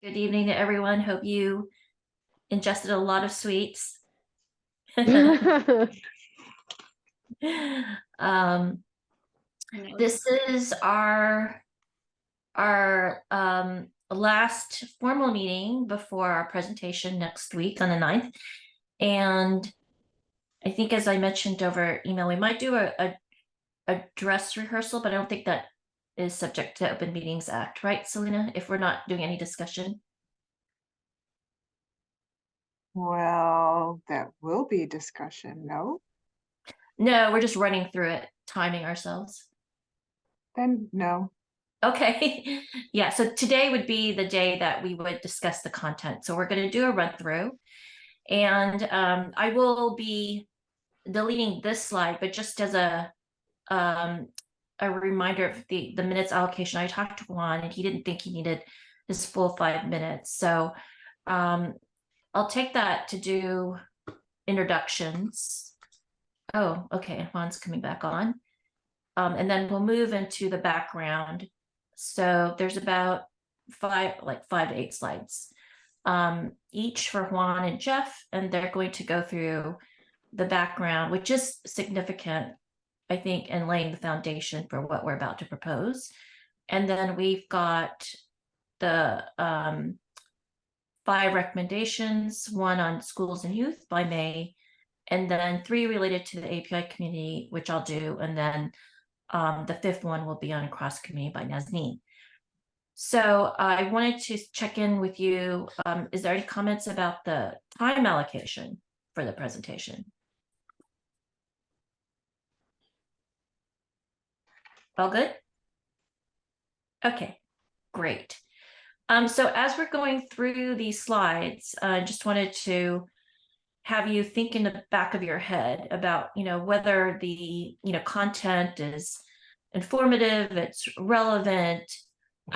Good evening to everyone. Hope you ingested a lot of sweets. um, this is our last formal meeting before our presentation next week on the 9th. And I think, as I mentioned over email, we might do a dress rehearsal, but I don't think that is subject to Open Meetings Act, right, Selena, if we're not doing any discussion? Well, that will be discussion, no? No, we're just running through it, timing ourselves. Then no. Okay. Yeah, so today would be the day that we would discuss the content. So we're going to do a run through, and I will be deleting this slide, but just as a reminder of the minutes allocation, I talked to Juan and he didn't think he needed his full 5 minutes. So I'll take that to do introductions. Oh, okay, Juan's coming back on. And then we'll move into the background. So there's about 5 to 8 slides, each for Juan and Jeff, and they're going to go through the background, which is significant, I think, in laying the foundation for what we're about to propose. And then we've got the 5 recommendations, 1 on schools and youth by May, and then 3 related to the API community, which I'll do, and then the 5th one will be on cross community by Nazneen. So I wanted to check in with you. Is there any comments about the time allocation for the presentation? All good? Okay, great. So as we're going through these slides, I just wanted to have you think in the back of your head about, whether the, content is informative, it's relevant,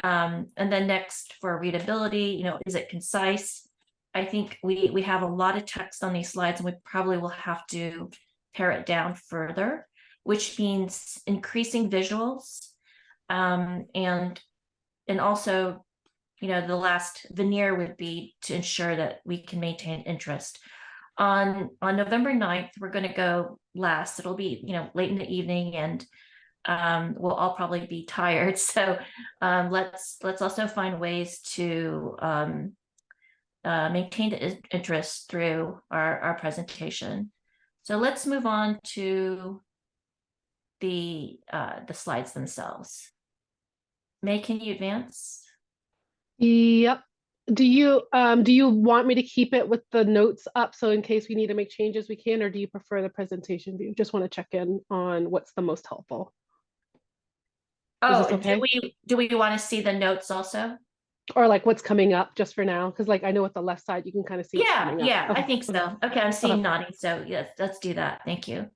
and then next for readability, is it concise? I think we have a lot of text on these slides, and we probably will have to pare it down further, which means increasing visuals, and also, the last veneer would be to ensure that we can maintain interest. On November 9th, we're going to go last. It'll be, late in the evening, and we'll all probably be tired. So let's also find ways to maintain the interest through our presentation. So let's move on to the slides themselves. May, can you advance? Yep. Do you want me to keep it with the notes up so in case we need to make changes we can, or do you prefer the presentation view? Just want to check in on what's the most helpful. Oh, okay? do we want to see the notes also? Or like what's coming up just for now? Because like I know with the left side you can kind of see what's coming up. Yeah, Okay. I think so. Okay, I'm seeing nodding. So yes, let's do that. Thank you.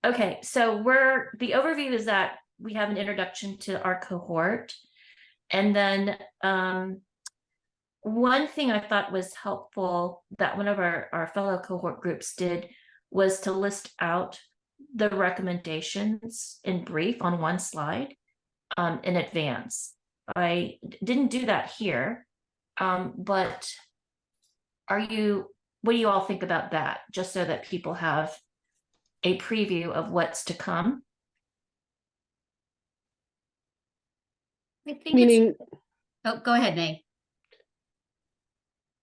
Okay, so the overview is that we have an introduction to our cohort. And then one thing I thought was helpful that one of our fellow cohort groups did was to list out the recommendations in brief on one slide in advance. I didn't do that here, but what do you all think about that? Just so that people have a preview of what's to come. I think Meaning, oh, go ahead, May.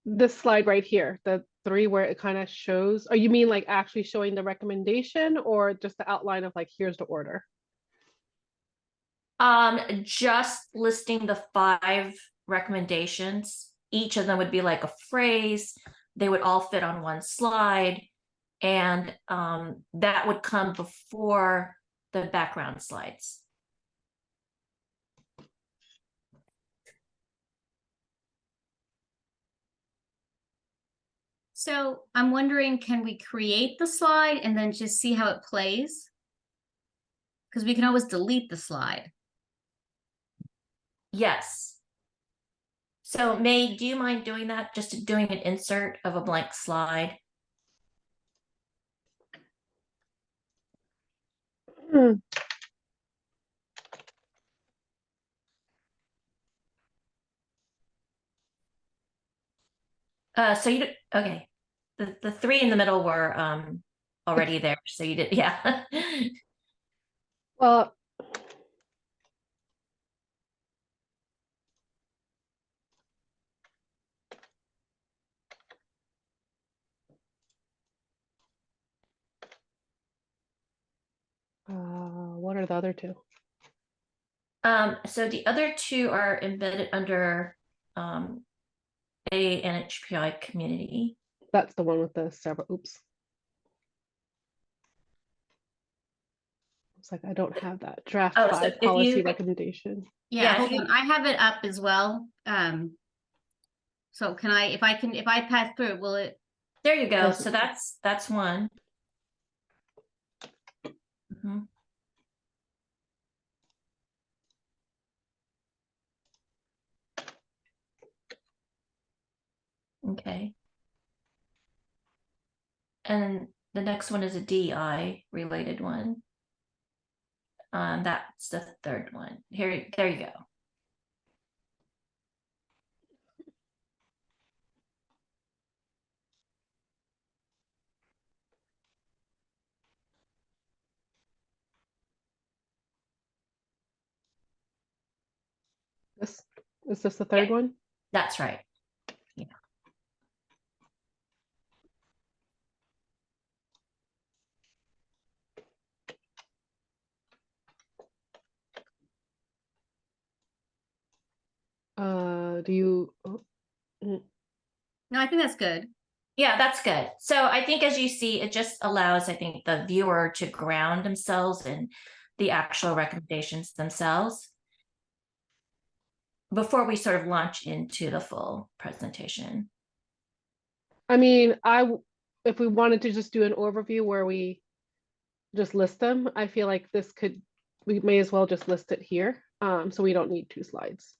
This slide right here, the 3 where it kind of shows, or you mean like actually showing the recommendation or just the outline of like, here's the order? Just listing the 5 recommendations. Each of them would be like a phrase. They would all fit on one slide. And that would come before the background slides. So I'm wondering, can we create the slide and then just see how it plays? Because we can always delete the slide. Yes. So May, do you mind doing that? Just doing an insert of a blank slide? So you okay. The three in the middle were already there. So you did, yeah. Well, what are the other two? So the other two are embedded under AHPI community. That's the one with the several, oops. It's like, I don't have that draft Oh, so 5 if policy you- recommendation. Yeah, Yeah, hold on. I have it up as well. So can I, if I pass through, will it? There you go. Yes. So that's one. Mhm. Okay. And the next one is a DI related one. That's the third one. Here, there you go. This is this the third one? That's right. Yeah. Do you, No, I think that's good. Yeah, that's good. So I think as you see, it just allows, I think, the viewer to ground themselves in the actual recommendations themselves before we sort of launch into the full presentation. I mean, if we wanted to just do an overview where we just list them, I feel like we may as well just list it here. So we don't need 2 slides.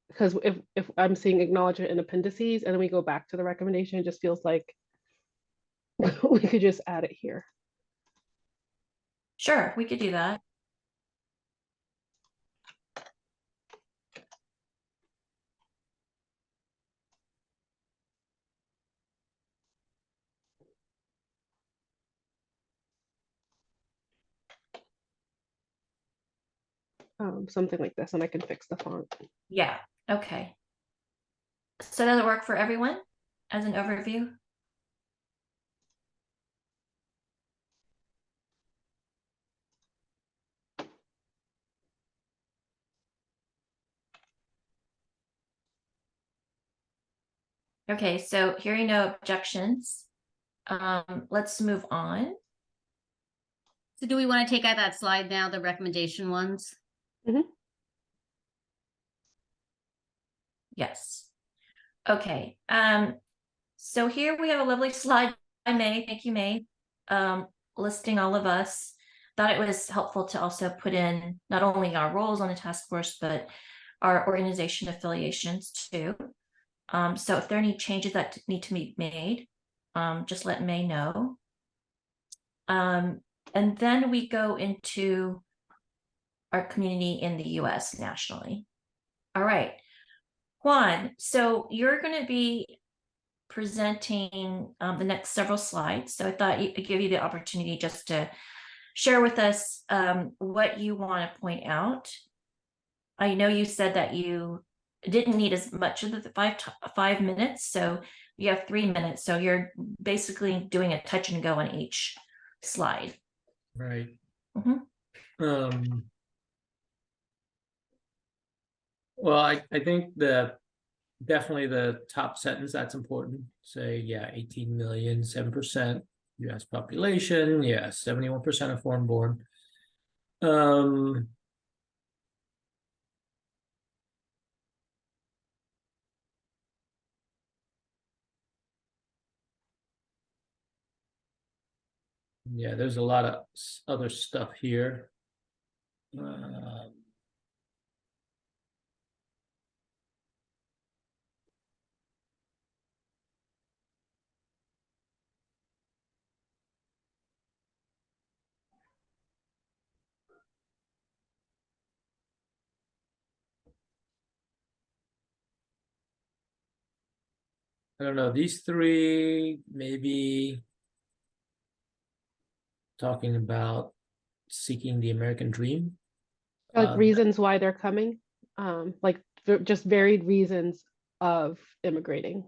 Because if I'm seeing acknowledgement and appendices and then we go back to the recommendation, it just feels like we could just add it here. Sure, we could do that. Something like this, and I can fix the font. Yeah, okay. So does it work for everyone as an overview? Okay, so hearing no objections, let's move on. So do we want to take out that slide now, the recommendation ones? Yes. Okay. So here we have a lovely slide by May. Thank you, May. Listing all of us. Thought it was helpful to also put in not only our roles on the task force, but our organization affiliations too. So if there are any changes that need to be made, just let May know. And then we go into our community in the US nationally. All right. Juan, so you're going to be presenting the next several slides. So I thought I'd give you the opportunity just to share with us what you want to point out. I know you said that you didn't need as much of the 5 minutes, so you have 3 minutes. So you're basically doing a touch and go on each slide. Right. Mhm. Well, I think definitely the top sentence, that's important. Say, yeah, 18 million, 7% US population, yeah, 71% of foreign born. Yeah, there's a lot of other stuff here. I don't know, these three maybe talking about seeking the American dream. Like reasons why they're coming, like just varied reasons of immigrating.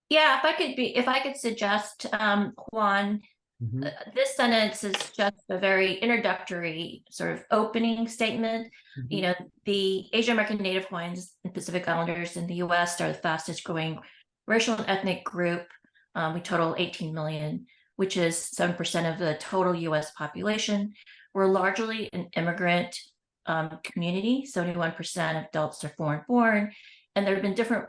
Yeah, if I could suggest, Juan, Mhm. this sentence is just a very introductory sort of opening statement. You know, the Asian American Native Hawaiians and Pacific Islanders in the US are the fastest growing racial and ethnic group. We total 18 million, which is 7% of the total US population. We're largely an immigrant community. 71% of adults are foreign born. And there have been different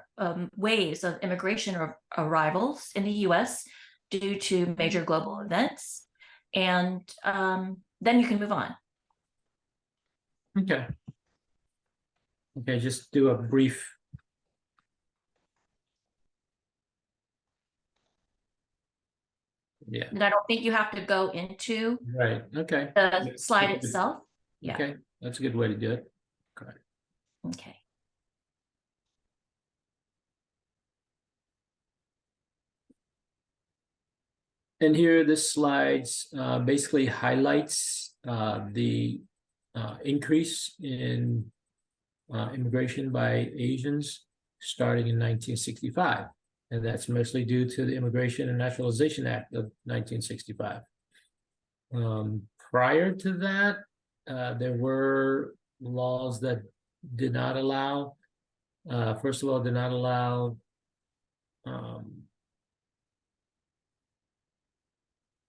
waves of immigration or arrivals in the US due to major global events. And then you can move on. Okay. Okay, just do a brief. Yeah, And I don't think you have to go into right, okay. the slide That's a good- itself. Yeah. Okay, that's a good way to do it. Okay. Okay. And here, this slides basically highlights the increase in immigration by Asians starting in 1965. And that's mostly due to the Immigration and Naturalization Act of 1965. Prior to that, there were laws that did not allow, first of all, did not allow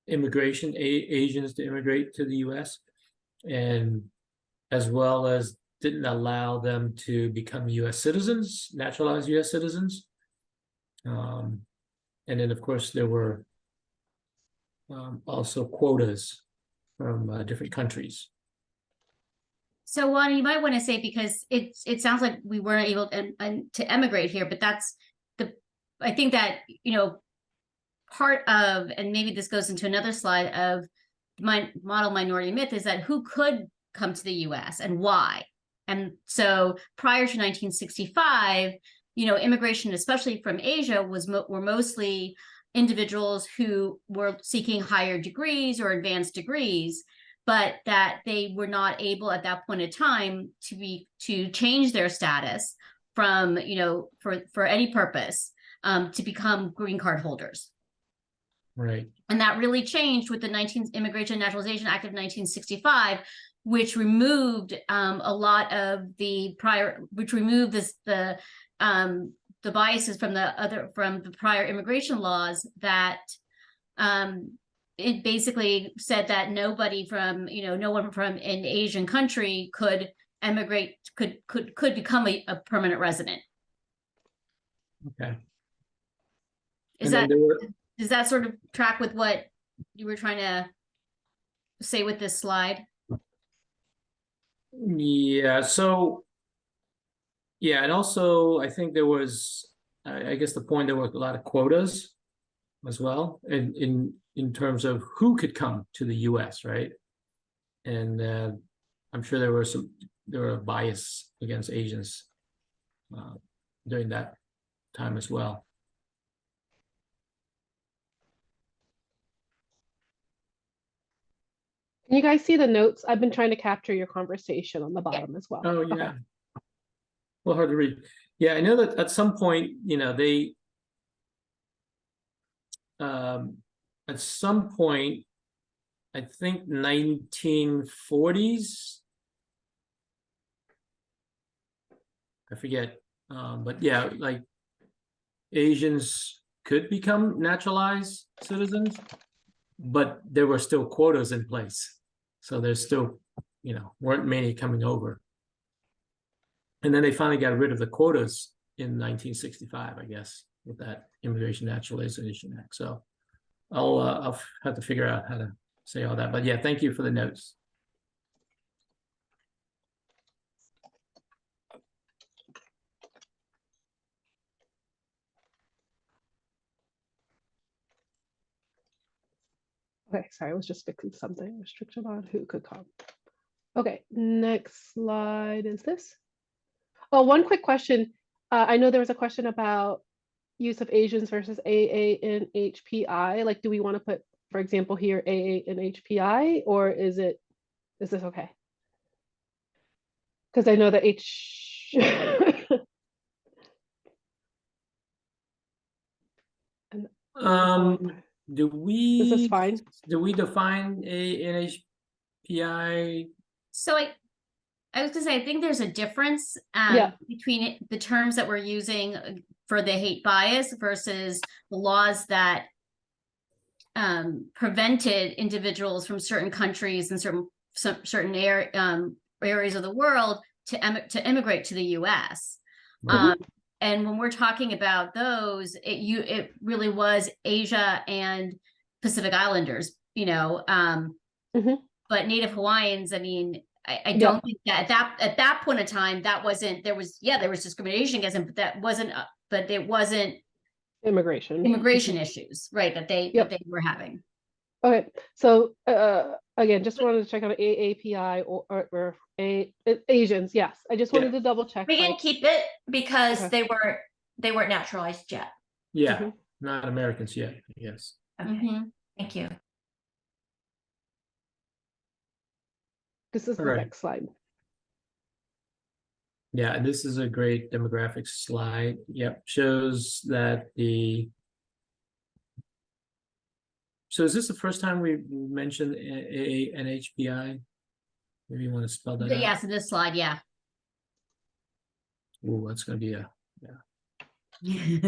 immigration, Asians to immigrate to the US, and as well as didn't allow them to become US citizens, naturalized US citizens. And then, of course, there were also quotas from different countries. So Juan, you might want to say, because it sounds like we weren't able to emigrate here, but that's I think that, you know, part of, and maybe this goes into another slide of my model minority myth, is that who could come to the US and why. And so prior to 1965, you know, immigration, especially from Asia, were mostly individuals who were seeking higher degrees or advanced degrees, but that they were not able at that point in time to change their status from, you know, for any purpose, to become green card holders. Right. And that really changed with the Immigration and Naturalization Act of 1965, which removed a lot of the the biases from the prior immigration laws that it basically said that no one from an Asian country could emigrate, could become a permanent resident. Okay. Does that sort of track with what you were trying to say with this slide? Yeah, so yeah, and also I think there was, I guess the point, there were a lot of quotas as well, in terms of who could come to the US, right? And I'm sure there were a bias against Asians during that time as well. Can you guys see the notes? I've been trying to capture your conversation on the bottom as well. Oh, yeah. Okay. Well, hard to read. Yeah, I know that at some point, you know, they at some point, I think 1940s, I forget, but yeah, like Asians could become naturalized citizens, but there were still quotas in place. So there's still, you know, weren't many coming over. And then they finally got rid of the quotas in 1965, I guess, with that Immigration Naturalization Act. So I'll have to figure out how to say all that. But yeah, thank you for the notes. Okay, sorry, I was just fixing something. Restriction on who could come. Okay, next slide is this. Oh, one quick question. I know there was a question about use of Asians versus AA and HPI. Like, do we want to put, for example, here AA and HPI, or is this okay? Because I know that Do Is this we, fine? do we define a NHPI? So I was gonna say, I think there's a difference Yeah. between the terms that we're using for the hate bias versus the laws that prevented individuals from certain countries and certain areas of the world to immigrate to the U.S. And when we're talking about those, it really was Asia and Pacific Islanders, you know. But Native Hawaiians, I mean, I don't think that at that point in time there was discrimination against them, but that wasn't but it wasn't Immigration issues, right, that they were having. Okay, so again, just wanted to check out AAPI or Asians. Yes, I just wanted to double check. We can keep it because they weren't naturalized yet. Yeah, not Americans yet. Yes. Okay. Thank you. This is the next slide. Yeah, and this is a great demographics slide. Yep, shows that So is this the first time we mentioned NHPI? Maybe you want to spell that out? Yes, in this slide, yeah. Ooh, that's going to be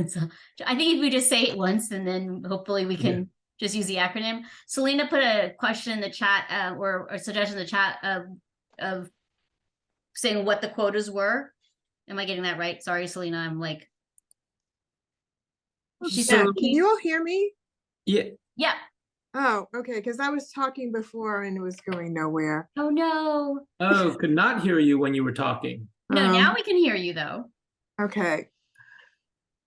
So, I think if we just say it once and then hopefully we can just use the acronym. Selena put a question in the chat or a suggestion in the chat of saying what the quotas were. Am I getting that right? Sorry, Selena, I'm like. She said, can you all hear me? Yeah. Yeah. Oh, okay, because I was talking before and it was going nowhere. Oh, no. Oh, could not hear you when you were talking. No, now we can hear you though. Okay.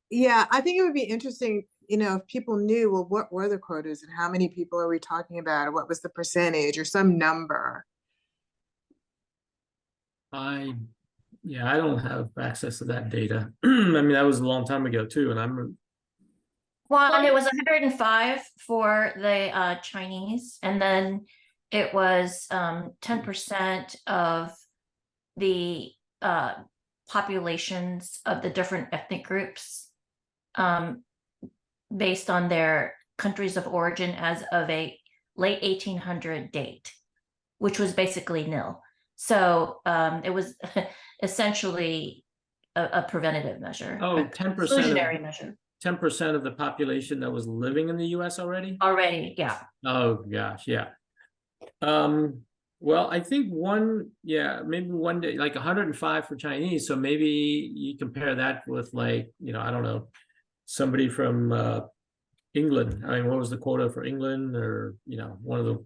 Yeah, I think it would be interesting, you know, if people knew, well, what were the quotas and how many people are we talking about? Or what was the percentage or some number? I don't have access to that data. I mean, that was a long time ago too, and Juan, it was 105 for the Chinese, and then it was 10% of the populations of the different ethnic groups based on their countries of origin as of a late 1800 date, which was basically nil. So it was essentially a preventative measure. Oh, 10% exclusionary measure. 10% of the population that was living in the US already? Already, yeah. Oh gosh, yeah. Well, I think maybe one day, like 105 for Chinese. So maybe you compare that with like, I don't know, somebody from England. I mean, what was the quota for England or, one of the.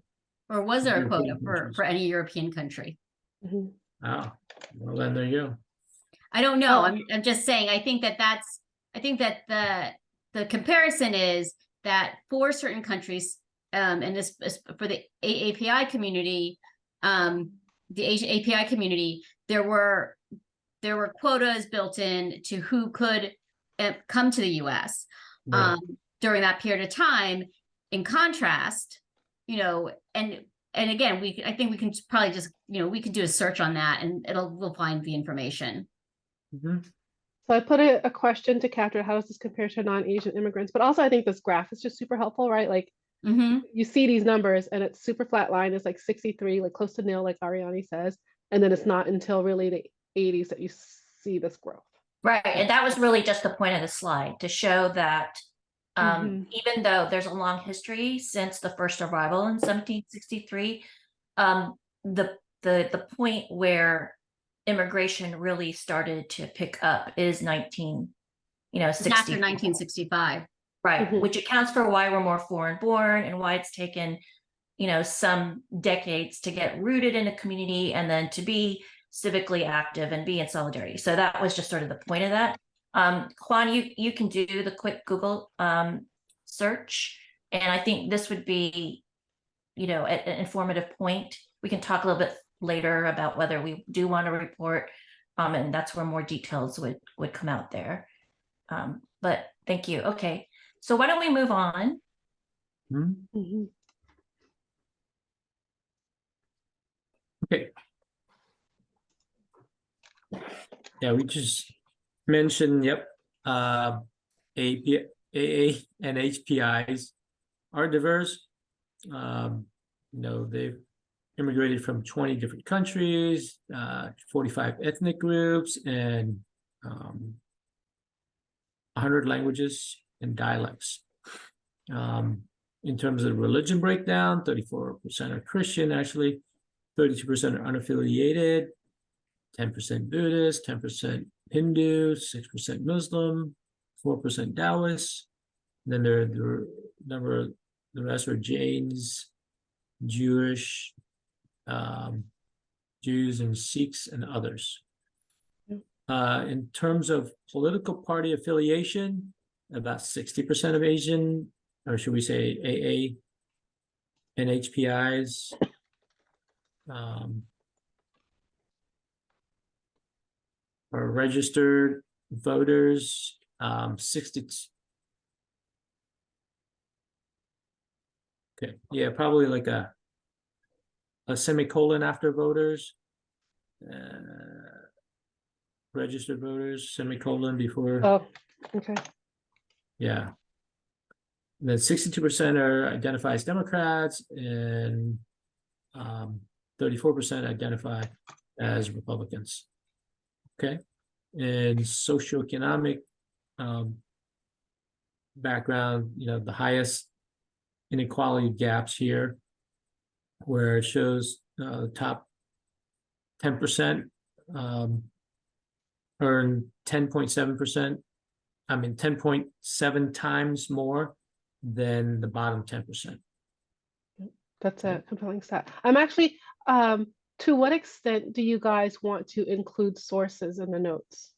Or was there a European quota for any European country? Oh, well then there you go. I don't know. I'm just saying, I think that the comparison is that for certain countries, and this is for the AAPI community, the API community, there were quotas built in to who could come to the US during that period of time. In contrast, and again, I think we can probably just, we can do a search on that and we'll find the information. So I put a question to capture how does this compare to non-Asian immigrants, but also I think this graph is just super helpful, right? Like you see these numbers and it's super flat line. It's like 63, like close to nil, like Ariani says. And then it's not until really the 80s that you see this growth. Right, and that was really just the point of the slide, to show that even though there's a long history since the first arrival in 1763, the point where immigration really started to pick up is 60. After 1965. Right, which accounts for why we're more foreign born and why it's taken, some decades to get rooted in a community and then to be civically active and be in solidarity. So that was just sort of the point of that. Juan, you can do the quick Google search, and I think this would be, an informative point. We can talk a little bit later about whether we do want to report And that's where more details would come out there. But thank you. Okay, so why don't we move on? Hmm? Mhm. Okay. Yeah, we just mentioned, yep, AP, AA and HPIs are diverse. They've immigrated from 20 different countries, 45 ethnic groups, and 100 languages and dialects. In terms of religion breakdown, 34% are Christian, actually, 32% are unaffiliated, 10% Buddhist, 10% Hindu, 6% Muslim, 4% Taoist. Then the rest are Jains, Jewish, Jews and Sikhs and others. In terms of political party affiliation, about 60% of Asian, or should we say AA and HPIs, are registered voters. 60. Okay, yeah, probably like a semicolon after voters. Registered voters, semicolon before. Oh, okay. Yeah. And then 62% are identify as Democrats, and 34% identify as Republicans. Okay. And socioeconomic background, the highest inequality gaps here, where it shows the top 10% earn 10.7%. 10.7 times more than the bottom 10%. That's a compelling stat. I'm actually, to what extent do you guys want to include sources in the notes?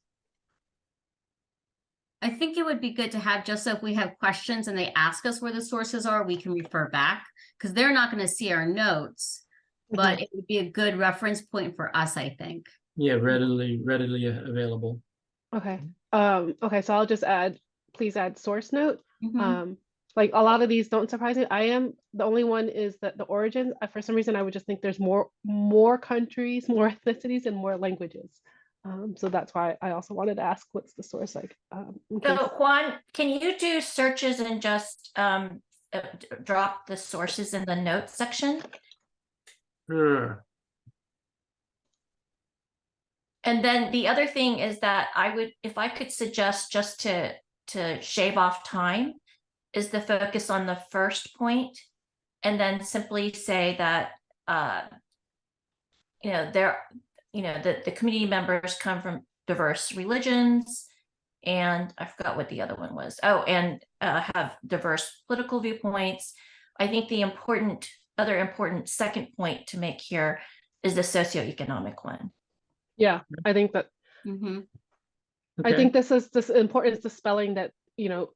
I think it would be good to have, just so if we have questions and they ask us where the sources are, we can refer back, because they're not going to see our notes, but it would be a good reference point for us, I think. Yeah, readily available. Okay. Okay, so I'll just please add source note. Mhm. Like a lot of these don't surprise me. I am the only one is that the origins, for some reason I would just think there's more countries, more ethnicities, and more languages. So that's why I also wanted to ask what's the source like. In So case. Juan, can you do searches and just drop the sources in the notes section? Sure. And then the other thing is that if I could suggest just to shave off time, is the focus on the first point, and then simply say that the community members come from diverse religions, and I forgot what the other one was. Oh, and have diverse political viewpoints. I think the other important second point to make here is the socioeconomic one. Yeah, I think that Mhm. I Okay. think this is important is the spelling that,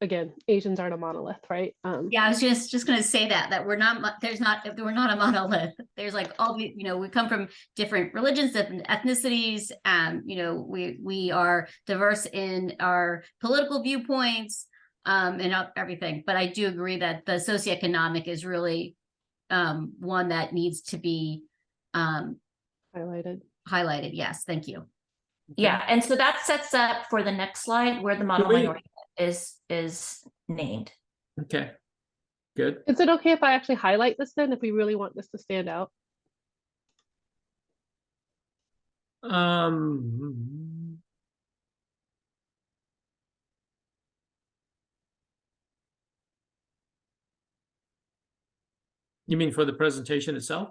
again, Asians aren't a monolith, right? Yeah, I was just going to say that we're not we're not a monolith. There's like all the, we come from different religions, different ethnicities, and we are diverse in our political viewpoints, and everything. But I do agree that the socioeconomic is really one that needs to be Highlighted. highlighted. Yes, thank you. Yeah, and so that sets up for the next slide where the model minority is named. Okay. Good. Is it okay if I actually highlight this then, if we really want this to stand out? You mean for the presentation itself?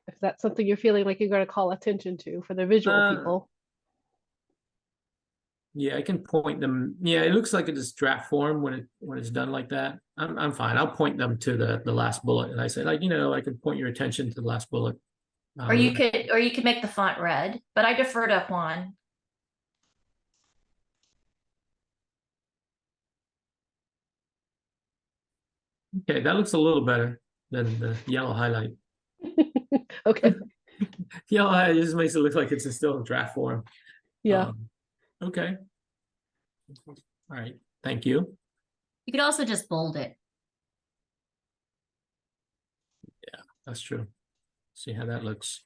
If that's something you're feeling like you're going to call attention to for the visual people. Yeah, I can point them. Yeah, it looks like it's draft form when it's done like that. I'm fine. I'll point them to the last bullet, and I say, I can point your attention to the last bullet. Or you could make the font red, but I defer to Juan. Okay, that looks a little better than the yellow highlight. Okay. Yeah, it just makes it look like it's still in draft form. Yeah. Okay. All right, thank you. You could also just bold it. That's true. See how that looks.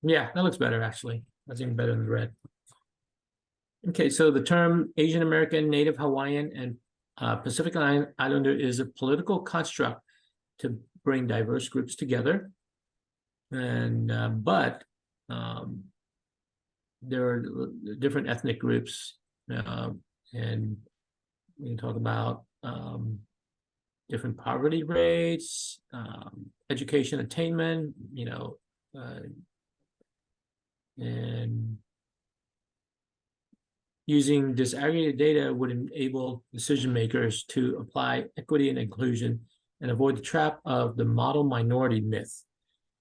Yeah, that looks better, actually. That's even better than the red. Okay, so the term Asian American, Native Hawaiian, and Pacific Islander is a political construct to bring diverse groups together. And but there are different ethnic groups, and we can talk about different poverty rates, education attainment, and using disaggregated data would enable decision makers to apply equity and inclusion and avoid the trap of the model minority myth,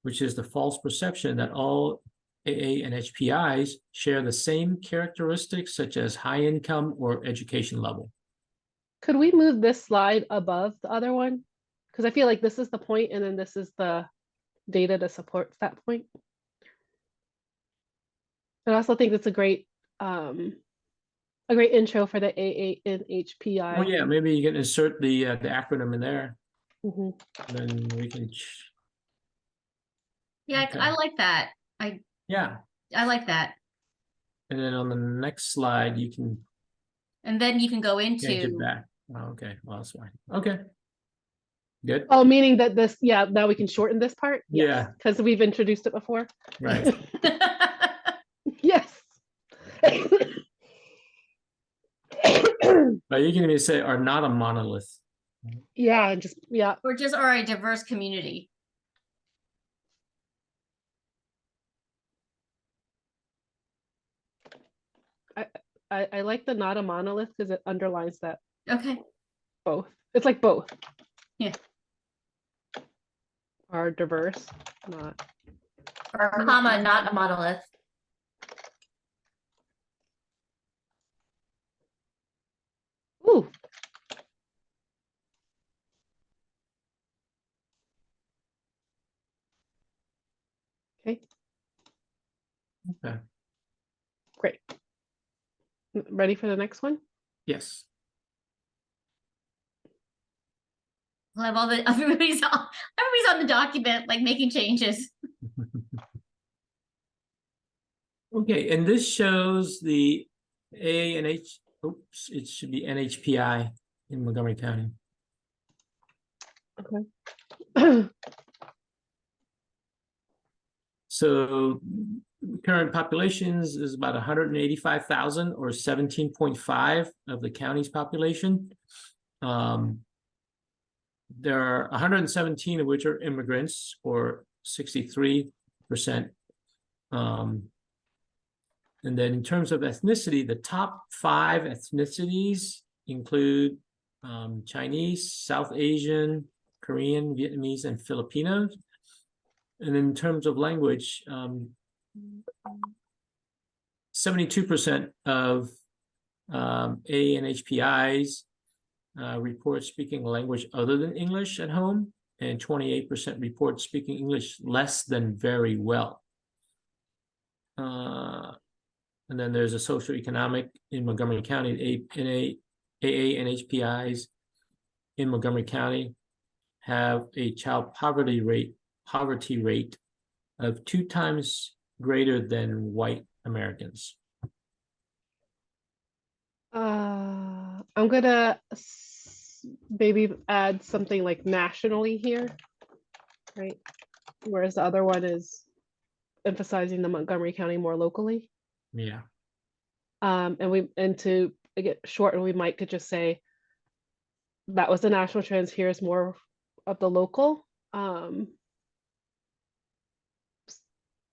which is the false perception that all AA and HPIs share the same characteristics such as high income or education level. Could we move this slide above the other one? Because I feel like this is the point and then this is the data that supports that point. I also think it's a great intro for the AA and HPI. Oh yeah, maybe you can insert the acronym in there. Mhm. Then we can. Yeah, Okay. I like that. Yeah, I like that. and then on the next slide you can And then you can go change it into, back. Oh, okay, well that's fine. Okay, good. Oh, meaning that this, yeah, now we can shorten this part? Yeah. Because we've introduced it before. Right. Yes. But you can even say are not a monolith. Yeah, and just, yeah. or just are a diverse community. I like the not a monolith because it underlines that Okay. both. It's like both. Yeah. Are diverse, not. Or comma, not a monolith. Ooh. Okay. Okay. Great. Ready for the next one? Yes. We'll have all the everybody's on the document, like making changes. Okay, and this shows the A and H. Oops, it should be NHPI in Montgomery County. Okay. So current populations is about 185,000 or 17.5 of the county's population. There are 117 of which are immigrants, or 63%. And then in terms of ethnicity, the top 5 ethnicities include Chinese, South Asian, Korean, Vietnamese, and Filipinos. And in terms of language, 72% of A and HPIs report speaking a language other than English at home, and 28% report speaking English less than very well. And then there's a socioeconomic in Montgomery County. AA and HPIs in Montgomery County have a child poverty rate of 2 times greater than white Americans. I'm gonna maybe add something like nationally here, right? Whereas the other one is emphasizing the Montgomery County more locally. Yeah. And to get short, we might could just say that was the national trends. Here's more of the local.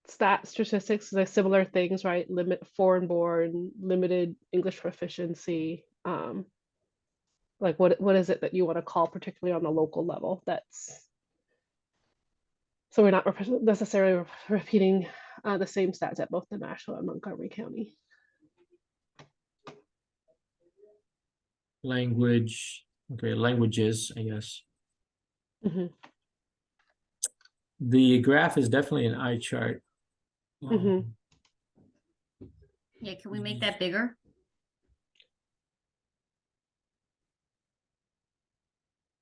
Statistics, like similar things, right? Limit foreign born, limited English proficiency. Like what is it that you want to call, particularly on the local level? That's so we're not necessarily repeating the same stats at both the national and Montgomery County. Language. Okay, languages, I guess. Mhm, The graph is definitely an eye chart. mhm. Yeah, can we make that bigger?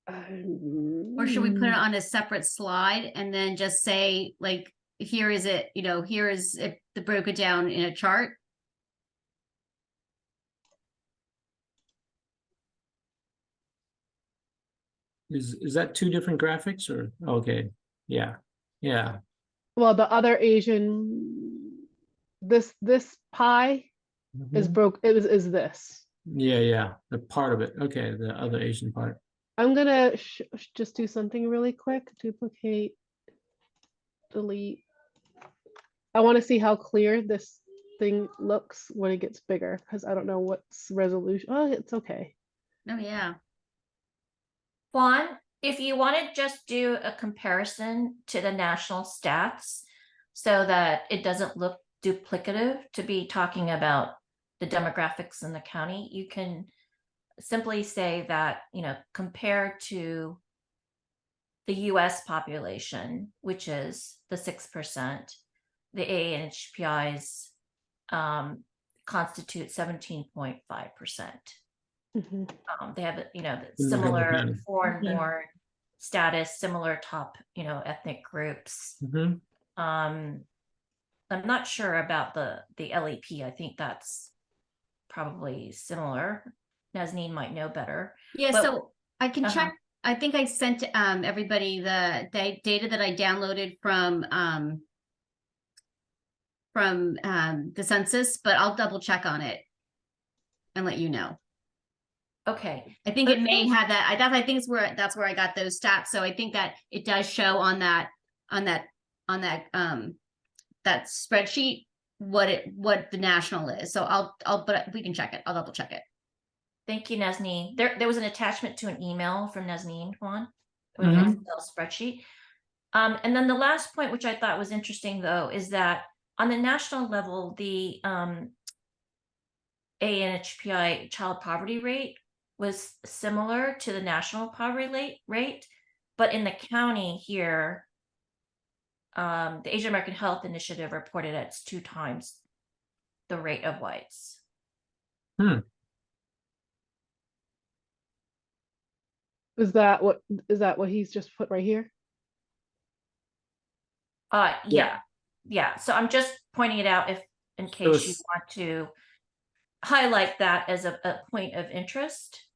Or should we put it on a separate slide and then just say, like, here is it, you know, here is it, the broke it down in a chart? Is that two different graphics or okay? Yeah, yeah. Well, the other Asian, this pie is Mhm. broke, is this. Yeah, yeah. The part of it. Okay, the other Asian part. I'm gonna just do something really quick, duplicate, delete. I want to see how clear this thing looks when it gets bigger, because I don't know what's resolution. Oh, it's okay. Oh, yeah. Juan, if you want to just do a comparison to the national stats so that it doesn't look duplicative to be talking about the demographics in the county, you can simply say that, you know, compared to the US population, which is the 6%, the AHPIs constitute 17.5%. Mhm. They have, you know, In Montgomery similar County. foreign-born status, similar top, you know, ethnic groups. Mhm. I'm not sure about the LEP. I think that's probably similar. Nazneen might know better. Yeah, But- so I can Uh-huh. check. I think I sent everybody the data that I downloaded from the census, but I'll double check on it and let you know. Okay. I think But it may think- have that. I think that's where I got those stats. So I think that it does show on that that spreadsheet what the national is. So but we can check it. I'll double check it. Thank you, Nazneen. There was an attachment to an email from Nazneen, Juan, with Mhm. an Excel spreadsheet. And then the last point, which I thought was interesting, though, is that on the national level, the ANHPI child poverty rate was similar to the national poverty rate, but in the county here, the Asian American Health Initiative reported it's 2 times the rate of whites. Is that what he's just put right here? Yeah. So I'm just pointing it out in case you it's- want to highlight that as a point of interest.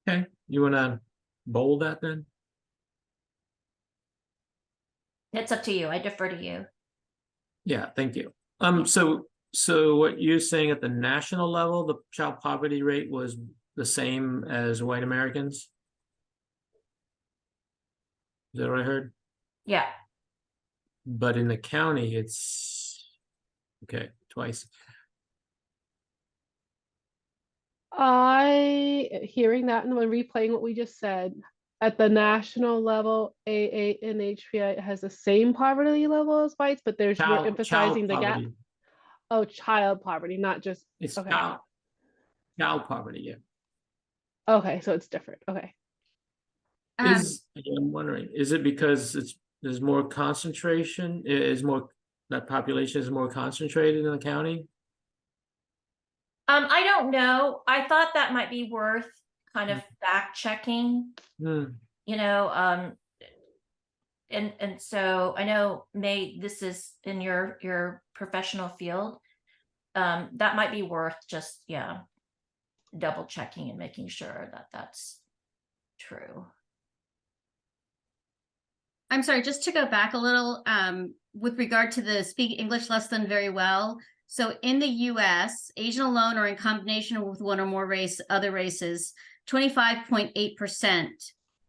Okay, you wanna bold that then? It's up to you. I defer to you. Yeah, thank you. So what you're saying at the national level, the child poverty rate was the same as white Americans? Is that what I heard? Yeah. But in the county, it's okay, twice. Hearing that and when replaying what we just said, at the national level, AANHPI has the same poverty level as whites, but we're emphasizing the gap. Poverty. Oh, child poverty, not just, It's okay. child poverty, yeah. Okay, so it's different. Okay. Um, I'm wondering, is it because there's more concentration, that population is more concentrated in the county? I don't know. I thought that might be worth kind of fact checking, Hmm, you know, and so I know, May, this is in your professional field. That might be worth just, yeah, double checking and making sure that that's true. I'm sorry, just to go back a little, with regard to the speak English less than very well. So in the US, Asian alone or in combination with one or more other races, 25.8%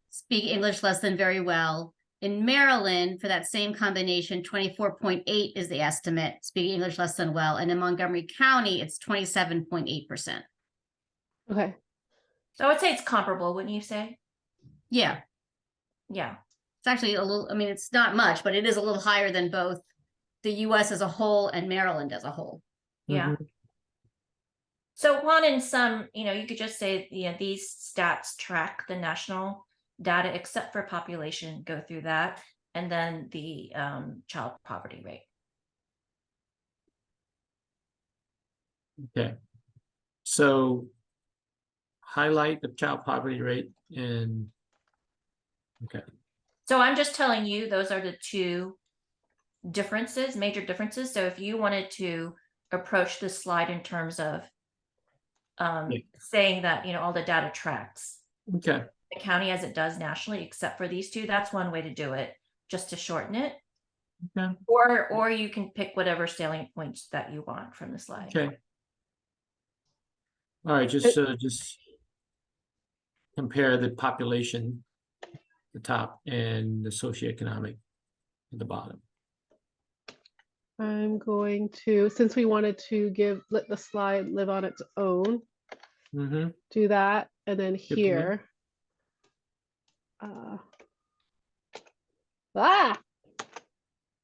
speak English less than very well. In Maryland, for that same combination, 24.8 is the estimate, speaking English less than well. And in Montgomery County, it's 27.8%. Okay. So I would say it's comparable, wouldn't you say? Yeah, Yeah. it's actually a little, I mean, it's not much, but it is a little higher than both the US as a whole and Maryland as a whole. Yeah. mhm. So Juan, in some, you know, you could just say, you know, these stats track the national data except for population, go through that, and then the child poverty rate. Okay. So highlight the child poverty rate and okay. So I'm just telling you, those are the two differences, major differences. So if you wanted to approach this slide in terms of Yeah. saying that, all the data tracks Okay. the county as it does nationally, except for these two, that's one way to do it, just to shorten it. Okay. Or you can pick whatever salient points that you want from the slide. Okay. All right, just compare the population, the top, and the socioeconomic at the bottom. I'm going to, since we wanted to let the slide live on its own, Mm-hmm. do that, and then point. here.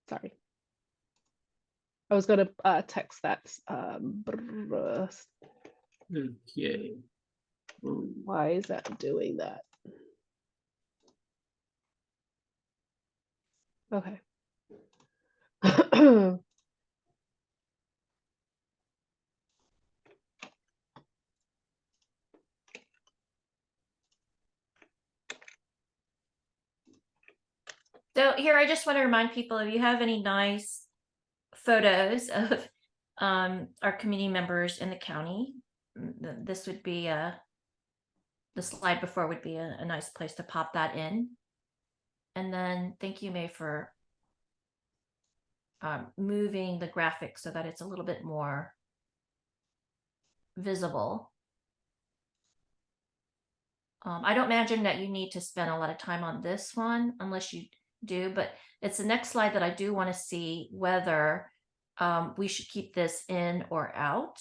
Sorry. I was gonna text that. Okay. Ooh. Why is that doing that? Okay. So here, I just want to remind people, if you have any nice photos of our community members in the county, this would be the slide before would be a nice place to pop that in. And then thank you, May, for moving the graphic so that it's a little bit more visible. I don't imagine that you need to spend a lot of time on this one unless you do, but it's the next slide that I do want to see whether we should keep this in or out.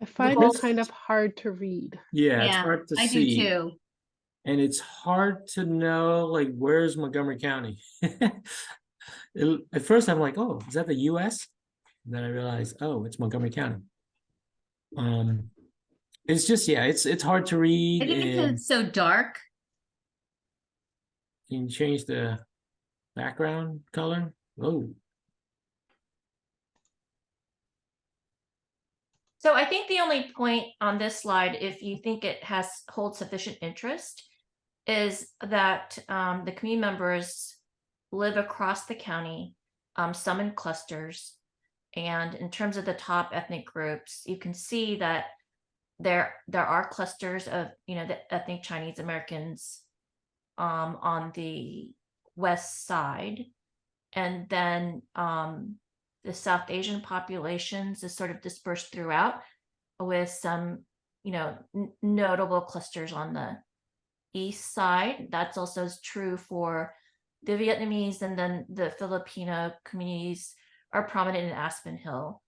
I find whole- it kind of hard to read. Yeah, it's Yeah, hard to I see. do too. And it's hard to know, like, where's Montgomery County? At first, I'm like, oh, is that the US? And then I realized, oh, it's Montgomery County. It's just, yeah, it's hard to read. I think because And it's so dark. you can change the background color. Oh, So I think the only point on this slide, if you think it holds sufficient interest, is that the community members live across the county, some in clusters. And in terms of the top ethnic groups, you can see that there are clusters of, the ethnic Chinese Americans on the west side. And then the South Asian populations is sort of dispersed throughout, with some, notable clusters on the east side. That's also true for the Vietnamese, and then the Filipino communities are prominent in Aspen Hill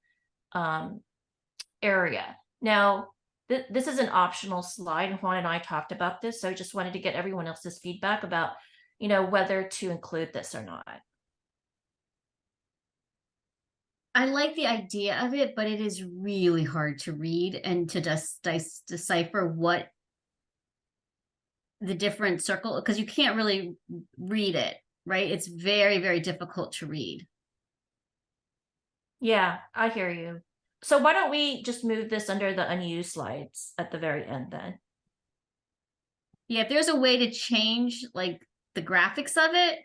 area. Now, this is an optional slide, and Juan and I talked about this, so I just wanted to get everyone else's feedback about, whether to include this or not. I like the idea of it, but it is really hard to read and to just decipher what the different circle, because you can't really read it, right? It's very, very difficult to read. Yeah, I hear you. So why don't we just move this under the unused slides at the very end then? Yeah, if there's a way to change like the graphics of it.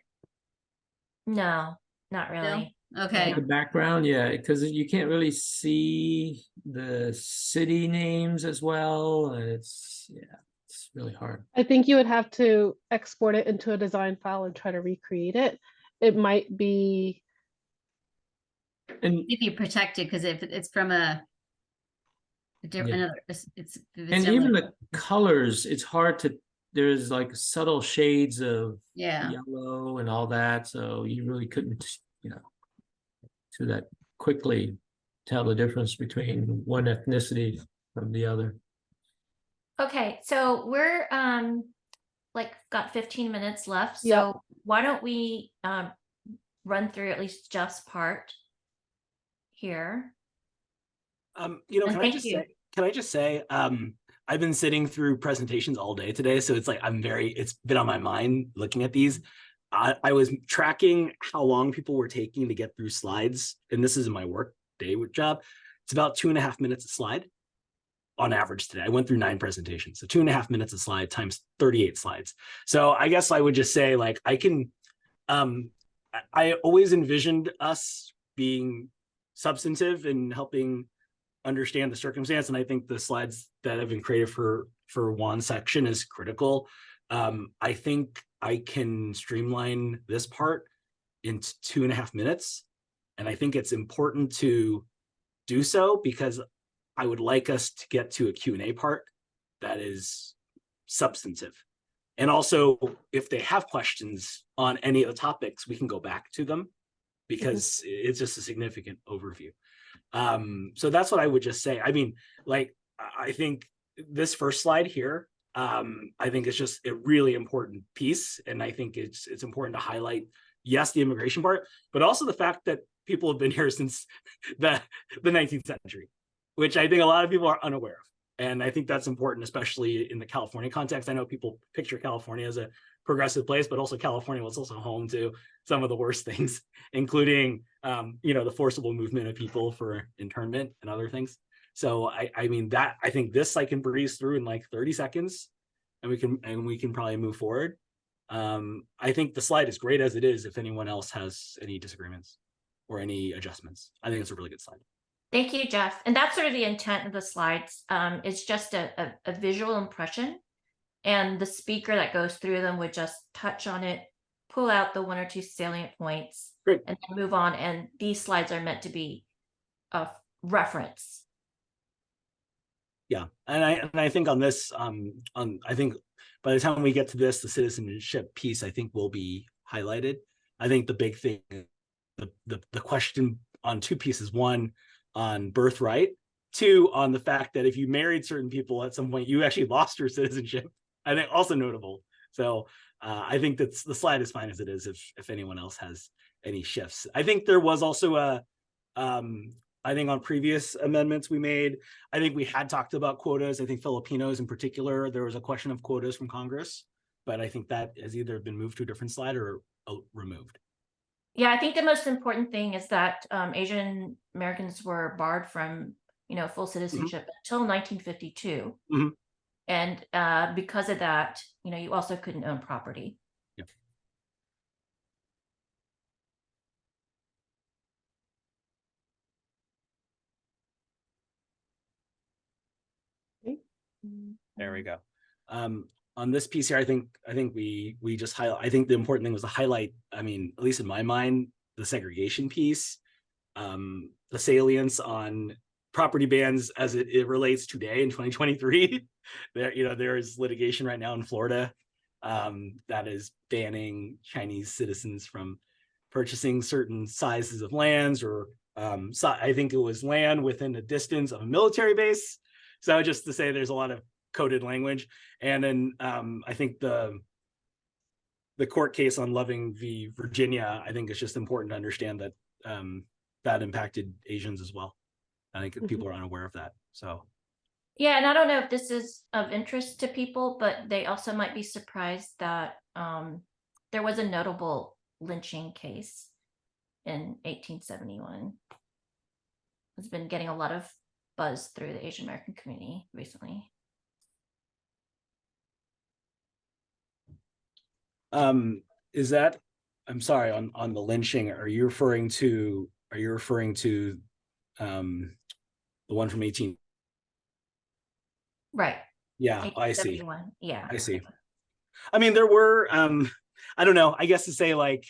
No, not No? really. Okay. the background, yeah, because you can't really see the city names as well. And it's really hard. I think you would have to export it into a design file and try to recreate it. It might be. And If you protect it, because if it's from a different, Yeah. another, if it's and even the colors, it's hard to, there's like subtle shades of yeah. yellow and all that, so you really couldn't, to that quickly tell the difference between one ethnicity from the other. Okay, so we're got 15 minutes left. So Yep. why don't we run through at least Jeff's part here? Can And I thank just you. say, can I just say, I've been sitting through presentations all day today, so it's like it's been on my mind looking at these. I was tracking how long people were taking to get through slides, and this is in my work day job. It's about 2.5 minutes a slide on average today. I went through 9 presentations, so 2.5 minutes a slide times 38 slides. So I guess I would just say, like, I always envisioned us being substantive and helping understand the circumstance, and I think the slides that have been created for Juan's section is critical. I think I can streamline this part into 2.5 minutes, and I think it's important to do so because I would like us to get to a Q&A part that is substantive. And also, if they have questions on any of the topics, we can go back to them because it's just a significant overview. So that's what I would just say. I mean, like, I think this first slide here, I think it's just a really important piece. And I think it's important to highlight, yes, the immigration part, but also the fact that people have been here since the 19th century, which I think a lot of people are unaware of. And I think that's important, especially in the California context. I know people picture California as a progressive place, but also California was also home to some of the worst things, including, the forcible movement of people for internment and other things. So I mean, that I think this I can breeze through in like 30 seconds, and we can probably move forward. I think the slide is great as it is. If anyone else has any disagreements or any adjustments, I think it's a really good slide. Thank you, Jeff. And that's sort of the intent of the slides. It's just a visual impression, and the speaker that goes through them would just touch on it, pull out the 1 or 2 salient points, Great. and then move on. And these slides are meant to be a reference. Yeah, and I think on this, I think by the time we get to this, the citizenship piece, I think will be highlighted. I think the big thing, the question on 2 pieces: 1, on birthright; 2, on the fact that if you married certain people at some point, you actually lost your citizenship. I think also notable. So I think that the slide is fine as it is. If anyone else has any shifts, I think there was also I think on previous amendments we made, I think we had talked about quotas. I think Filipinos in particular, there was a question of quotas from Congress, but I think that has either been moved to a different slide or removed. Yeah, I think the most important thing is that Asian Americans were barred from, full citizenship until 1952. Mm-hmm. And because of that, you also couldn't own property. Yep. There we go. On this piece here, I think we just highlight. I think the important thing was to highlight. I mean, at least in my mind, the segregation piece, the salience on property bans as it relates today in 2023. There is litigation right now in Florida that is banning Chinese citizens from purchasing certain sizes of lands, or I think it was land within a distance of a military base. So just to say, there's a lot of coded language. And then I think the court case on Loving v. Virginia, I think it's just important to understand that that impacted Asians as well. I think people are unaware of that. So yeah, and I don't know if this is of interest to people, but they also might be surprised that there was a notable lynching case in 1871. It's been getting a lot of buzz through the Asian American community recently. Is that, I'm sorry, on the lynching, are you referring to the one from 18? Right. Yeah, I see. Yeah. I see. I mean, there were, I don't know, I guess to say, like,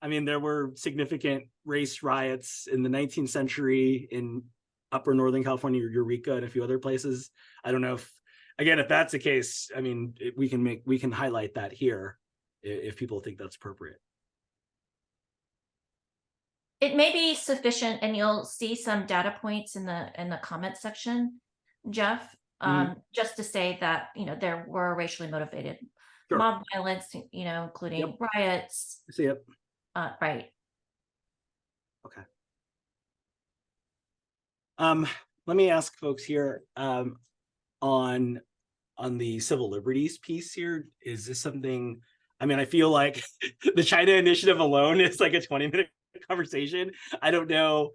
I mean, there were significant race riots in the 19th century in upper Northern California, Eureka, and a few other places. I don't know if that's the case, I mean, we can highlight that here if people think that's appropriate. It may be sufficient, and you'll see some data points in the comment section, Jeff, just to say that, there were racially motivated mob violence, including riots. I see it. Right. Okay. Let me ask folks here, on the civil liberties piece here? Is this something, I mean, I feel like the China initiative alone is like a 20-minute conversation. I don't know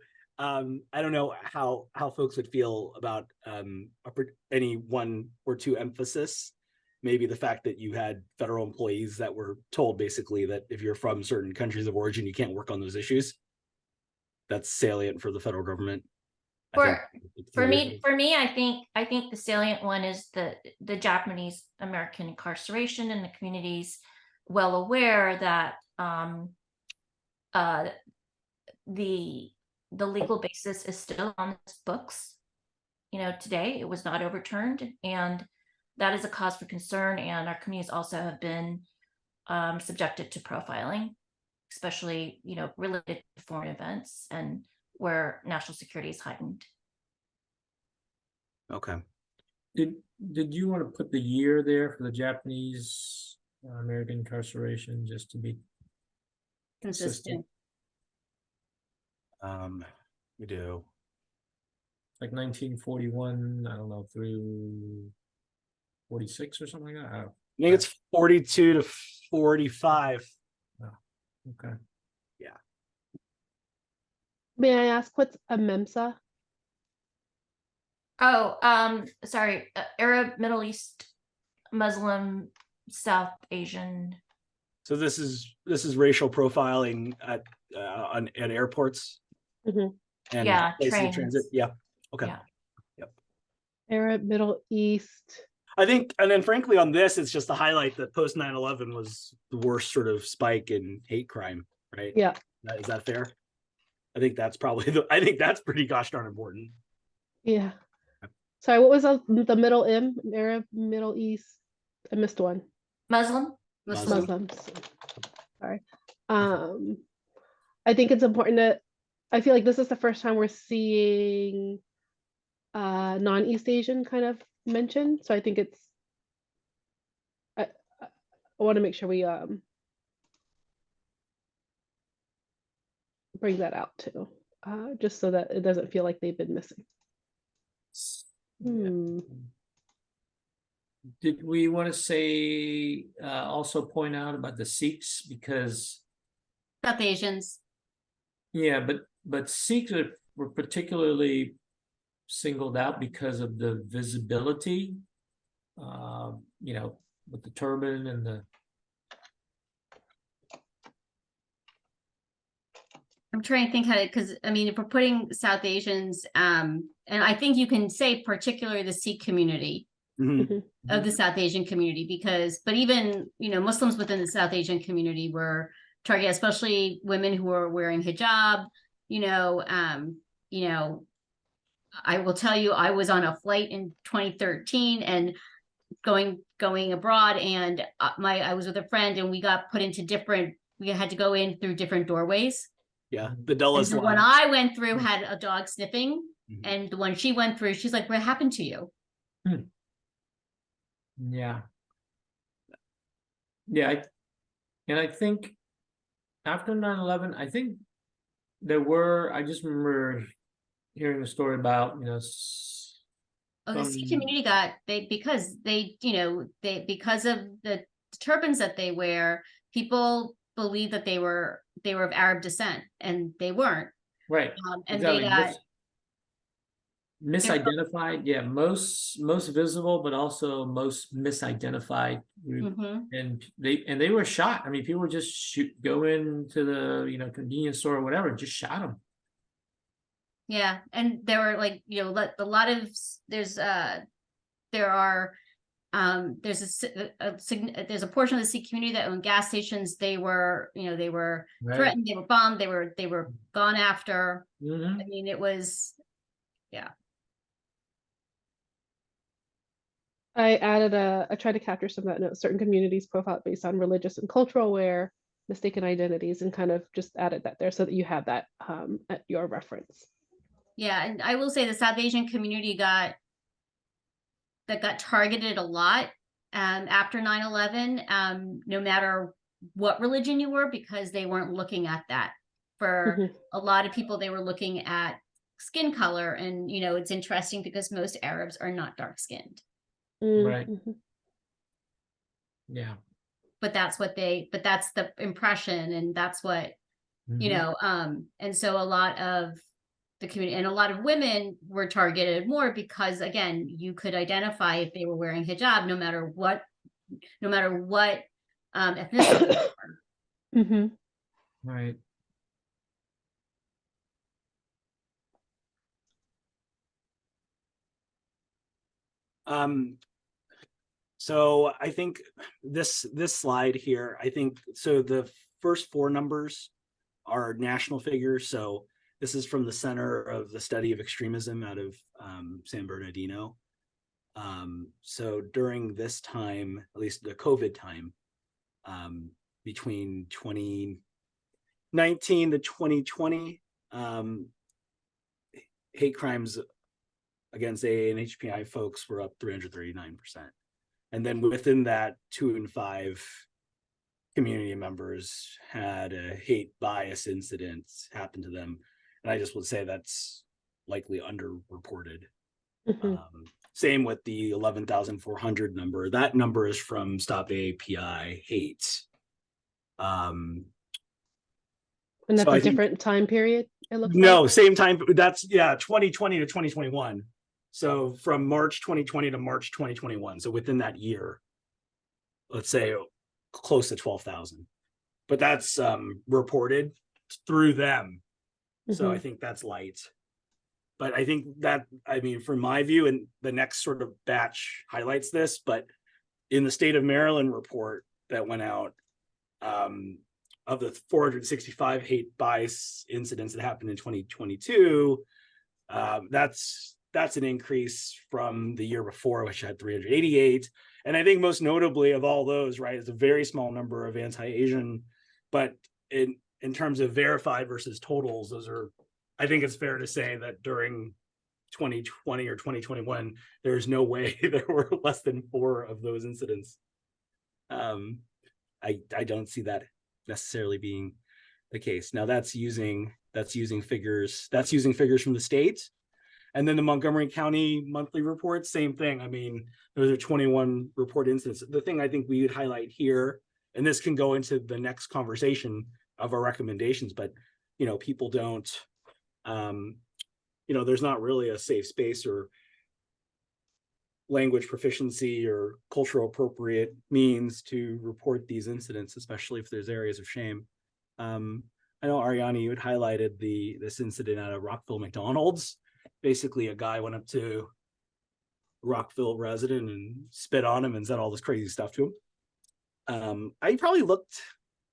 how folks would feel about any one or two emphasis. Maybe the fact that you had federal employees that were told basically that if you're from certain countries of origin, you can't work on those issues. That's salient for the federal government. For me, I think the salient one is the Japanese American incarceration, and the community's well aware that the legal basis is still on its books. Today it was not overturned, and that is a cause for concern. And our communities also have been subjected to profiling, especially related to foreign events and where national security is heightened. Okay. Did you want to put the year there for the Japanese American incarceration just to be Consistent. We do. like 1941, I don't know, through 46 or something like that? I think it's 42 to 45. Okay. May I ask what's a MEMSA? Oh, sorry, Arab, Middle East, Muslim, South Asian. So this is racial profiling at airports. Mhm. And Yeah, places of trains. transit. Yeah. Okay. Yeah. Arab, Middle East. I think, and then frankly on this, it's just to highlight that post 9/11 was the worst sort of spike in hate crime, right? Yeah. Is that fair? I think that's probably I think that's pretty gosh darn important. Yeah. Sorry, what was the middle M? Arab, Middle East. I missed one. Muslim. Muslims. Sorry. I think it's important to, I feel like this is the first time we're seeing non-East Asian kind of mentioned. So I think it's, I want to make sure we bring that out too, just so that it doesn't feel like they've been missing. Did we want to say also point out about the Sikhs, because South Asians. yeah, but Sikhs were particularly singled out because of the visibility, with the turban and the. I'm trying to think how to, because I mean, if we're putting South Asians, and I think you can say particularly the Sikh community of the South Asian community, but even, Muslims within the South Asian community were targeted, especially women who were wearing hijab, I will tell you, I was on a flight in 2013 and going abroad, and I was with a friend, and we got put into we had to go in through different doorways. Yeah, the Dulles The one line. I went through had a dog sniffing, and the one she went through, she's like, "What happened to you?" Yeah. I think after 9/11, I think I just remember hearing a story about, The Sikh community because of the turbans that they wear, people believe that they were of Arab descent, and they weren't. right. And Exactly. they got Misidentified, yeah, most visible, but also most misidentified group. And they were shot. I mean, people were just go into the convenience store or whatever, just shot them. Yeah, and there were a lot of there's a portion of the Sikh community that owned gas stations. They were Right. threatened, they were bombed, they were gone after. Mhm. I mean, it was, yeah. I tried to capture some of that note, certain communities profiled based on religious and cultural aware, mistaken identities, and kind of just added that there so that you have that at your reference. Yeah, and I will say the South Asian community got targeted a lot after 9/11, no matter what religion you were, because they weren't looking at that. For a lot of people, they were looking at skin color, and it's interesting because most Arabs are not dark skinned. Right. Mhm. Yeah. but that's the impression, and that's what, you Mhm. know, and so a lot of the community and a lot of women were targeted more because, again, you could identify if they were wearing hijab no matter what ethnicity they were. Mhm. Right. So I think this slide here, I think, so the first four numbers are national figures. So this is from the Center of the Study of Extremism out of San Bernardino. So during this time, at least the COVID time, between 2019 to 2020, hate crimes against AA and HPI folks were up 339%. And then within that, 2 in 5 community members had a hate bias incident happen to them. And I just would say that's likely underreported. Mhm. Same with the 11,400 number. That number is from Stop AAPI Hate. And that's So a I think, different time period, it looks no, like. same time. That's, yeah, 2020 to 2021. So from March 2020 to March 2021. So within that year, let's say close to 12,000. But that's reported through them. So I Mhm. think that's light. But I think that, I mean, from my view, and the next sort of batch highlights this, but in the state of Maryland report that went out, of the 465 hate bias incidents that happened in 2022, that's an increase from the year before, which had 388. And I think most notably of all those, right, is a very small number of anti-Asian, but in terms of verified versus totals, those are, I think it's fair to say that during 2020 or 2021, there's no way there were less than 4 of those incidents. I don't see that necessarily being the case. Now that's using figures from the state. And then the Montgomery County monthly report, same thing. I mean, those are 21 report incidents. The thing I think we would highlight here, and this can go into the next conversation of our recommendations, but, you know, people don't, you know, there's not really a safe space or language proficiency or cultural appropriate means to report these incidents, especially if there's areas of shame. I know, Ariana, you had highlighted this incident at a Rockville McDonald's. Basically, a guy went up to a Rockville resident and spit on him and said all this crazy stuff to him. I probably looked,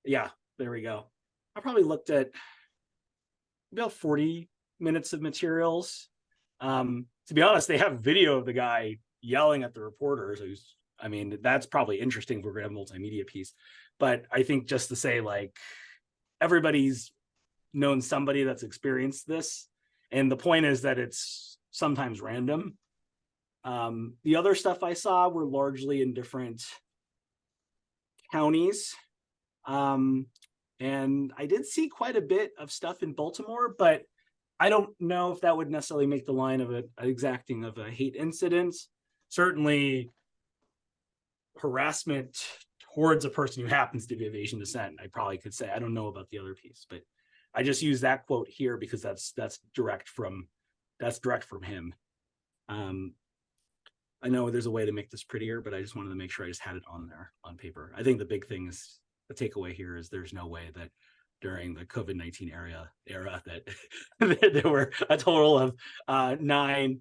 yeah, there we go. I probably looked at about 40 minutes of materials. To be honest, they have video of the guy yelling at the reporters. I mean, that's probably interesting if we're gonna have a multimedia piece. But I think just to say, like, everybody's known somebody that's experienced this. And the point is that it's sometimes random. The other stuff I saw were largely in different counties. And I did see quite a bit of stuff in Baltimore, but I don't know if that would necessarily make the line of an exacting of a hate incident. Certainly harassment towards a person who happens to be of Asian descent, I probably could say. I don't know about the other piece, but I just use that quote here because that's direct from him. I know there's a way to make this prettier, but I just wanted to make sure I just had it on there on paper. I think the big thing is, the takeaway here is there's no way that during the COVID-19 era that there were a total of 9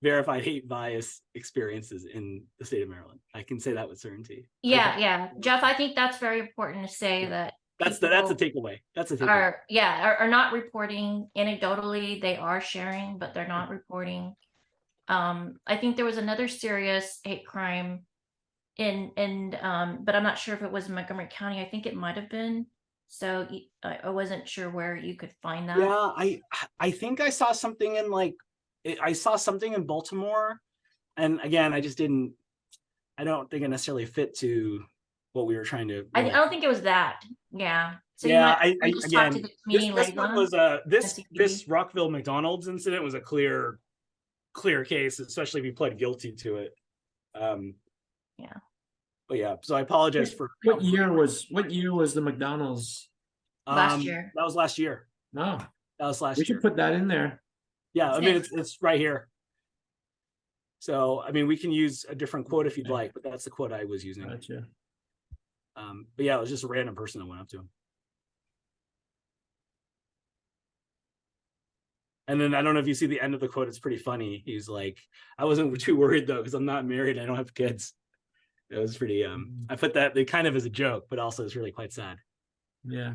verified hate bias experiences in the state of Maryland. I can say that with certainty. Yeah, Jeff, I think that's very important to say that That's the takeaway. That's a takeaway. Are not reporting anecdotally. They are sharing, but they're not reporting. I think there was another serious hate crime but I'm not sure if it was in Montgomery County. I think it might have been. So I wasn't sure where you could find that. Yeah, I think I saw something in Baltimore, and again, I don't think it necessarily fit to what we were trying to. I don't think it was that. Yeah. So yeah, you might just talk to the community this one was liaison. this Rockville McDonald's incident was a clear clear case, especially if you pled guilty to it. Yeah. But yeah, so I apologize for What year was the McDonald's? Last year. That was last year. No, That was last we year. should put that in there. Yeah, I mean Same. it's right here. So I mean we can use a different quote if you'd like, but that's the quote I was using. Gotcha. But yeah, it was just a random person that went up to him. And then I don't know if you see the end of the quote, it's pretty funny. He's like, I wasn't too worried though, because I'm not married, I don't have kids. It was pretty I put that kind of as a joke, but also it's really quite sad. Yeah.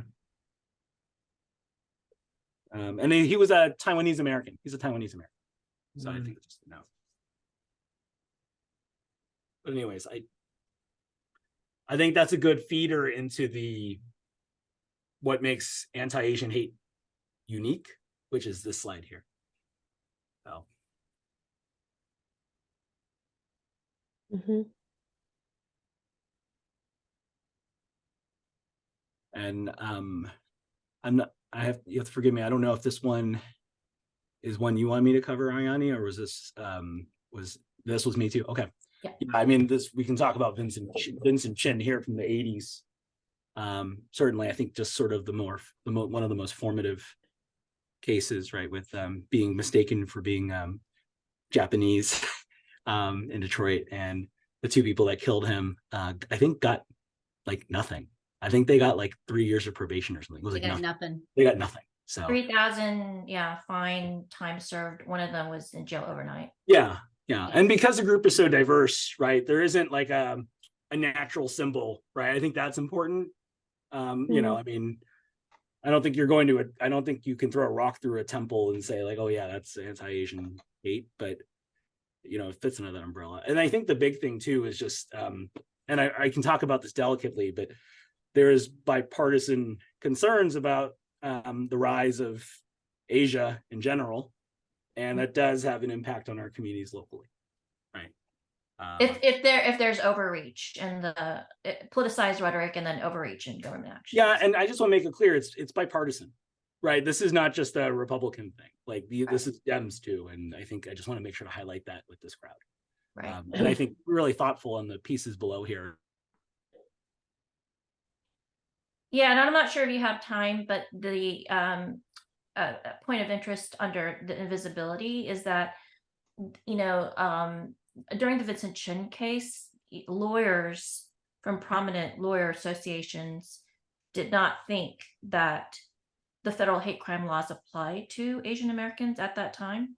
And then he was a Taiwanese American. He's a Taiwanese American. So I think just no. But anyways, I think that's a good feeder into the what makes anti-Asian hate unique, which is this slide here. So and I'm not, you have to forgive me, I don't know if this one is one you want me to cover, Ayani, or was this was me too? Okay. Yeah. I mean, we can talk about Vincent Chin here from the 80s. Certainly, I think just sort of one of the most formative cases, right, with being mistaken for being Japanese in Detroit, and the two people that killed him, I think got like nothing. I think they got like 3 years of probation or something. It was They like got nothing. nothing. They got nothing. So 3,000, yeah, fine, time served. One of them was in jail overnight. yeah. And because the group is so diverse, right, there isn't like a natural symbol, right? I think that's important. You know, I mean, I don't think you can throw a rock through a temple and say like, oh yeah, that's anti-Asian hate, but you know, it fits under that umbrella. And I think the big thing too is just, and I can talk about this delicately, but there is bipartisan concerns about the rise of Asia in general, and that does have an impact on our communities locally, right? If there's overreach and the politicized rhetoric and then overreach in government action. Yeah, and I just want to make it clear, it's bipartisan, right? This is not just a Republican thing. Like this is Dems too, and I think I just want to make sure to highlight that with this crowd. Right. And I think we're really thoughtful on the pieces below here. Yeah, and I'm not sure if you have time, but the point of interest under the invisibility is that, you know, during the Vincent Chin case, lawyers from prominent lawyer associations did not think that the federal hate crime laws applied to Asian Americans at that time.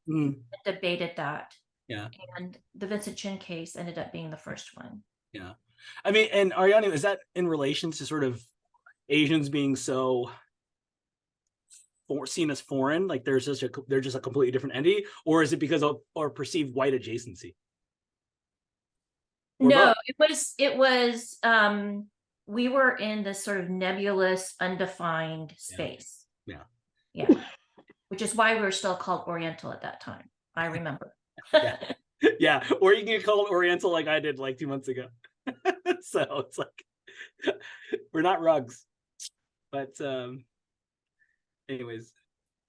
Debated that. Yeah. And the Vincent Chin case ended up being the first one. Yeah. I mean, and Ariane, is that in relation to sort of Asians being so seen as foreign, like they're just a completely different entity, or is it because of or perceived white adjacency? Or No, both? it was we were in this sort of nebulous, undefined space. Yeah. Which is why we were still called Oriental at that time. I remember. Yeah. Or you can get called Oriental like I did like 2 months ago. So it's like we're not rugs. But anyways,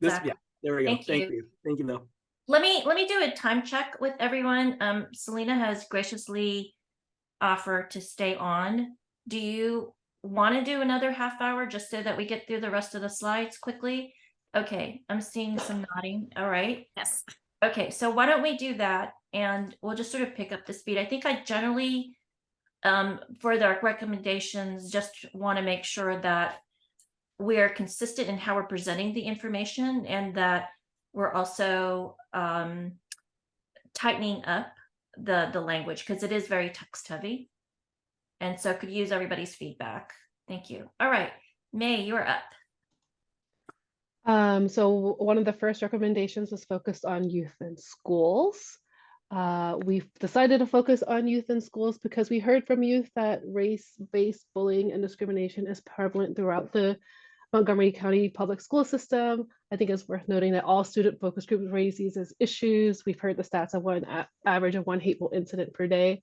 Exactly. there we go. Thank you. Thank you though. Let me do a time check with everyone. Selena has graciously offered to stay on. Do you want to do another half hour just so that we get through the rest of the slides quickly? Okay, I'm seeing some nodding. All right. Yes. Okay, so why don't we do that, and we'll just sort of pick up the speed. I think I generally, for the recommendations, just want to make sure that we're consistent in how we're presenting the information, and that we're also tightening up the language, because it is very text heavy. And so could use everybody's feedback. Thank you. All right, May, you're up. So one of the first recommendations was focused on youth in schools. We've decided to focus on youth in schools because we heard from youth that race-based bullying and discrimination is prevalent throughout the Montgomery County public school system. I think it's worth noting that all student focus groups raise these as issues. We've heard the stats of average of one hateful incident per day,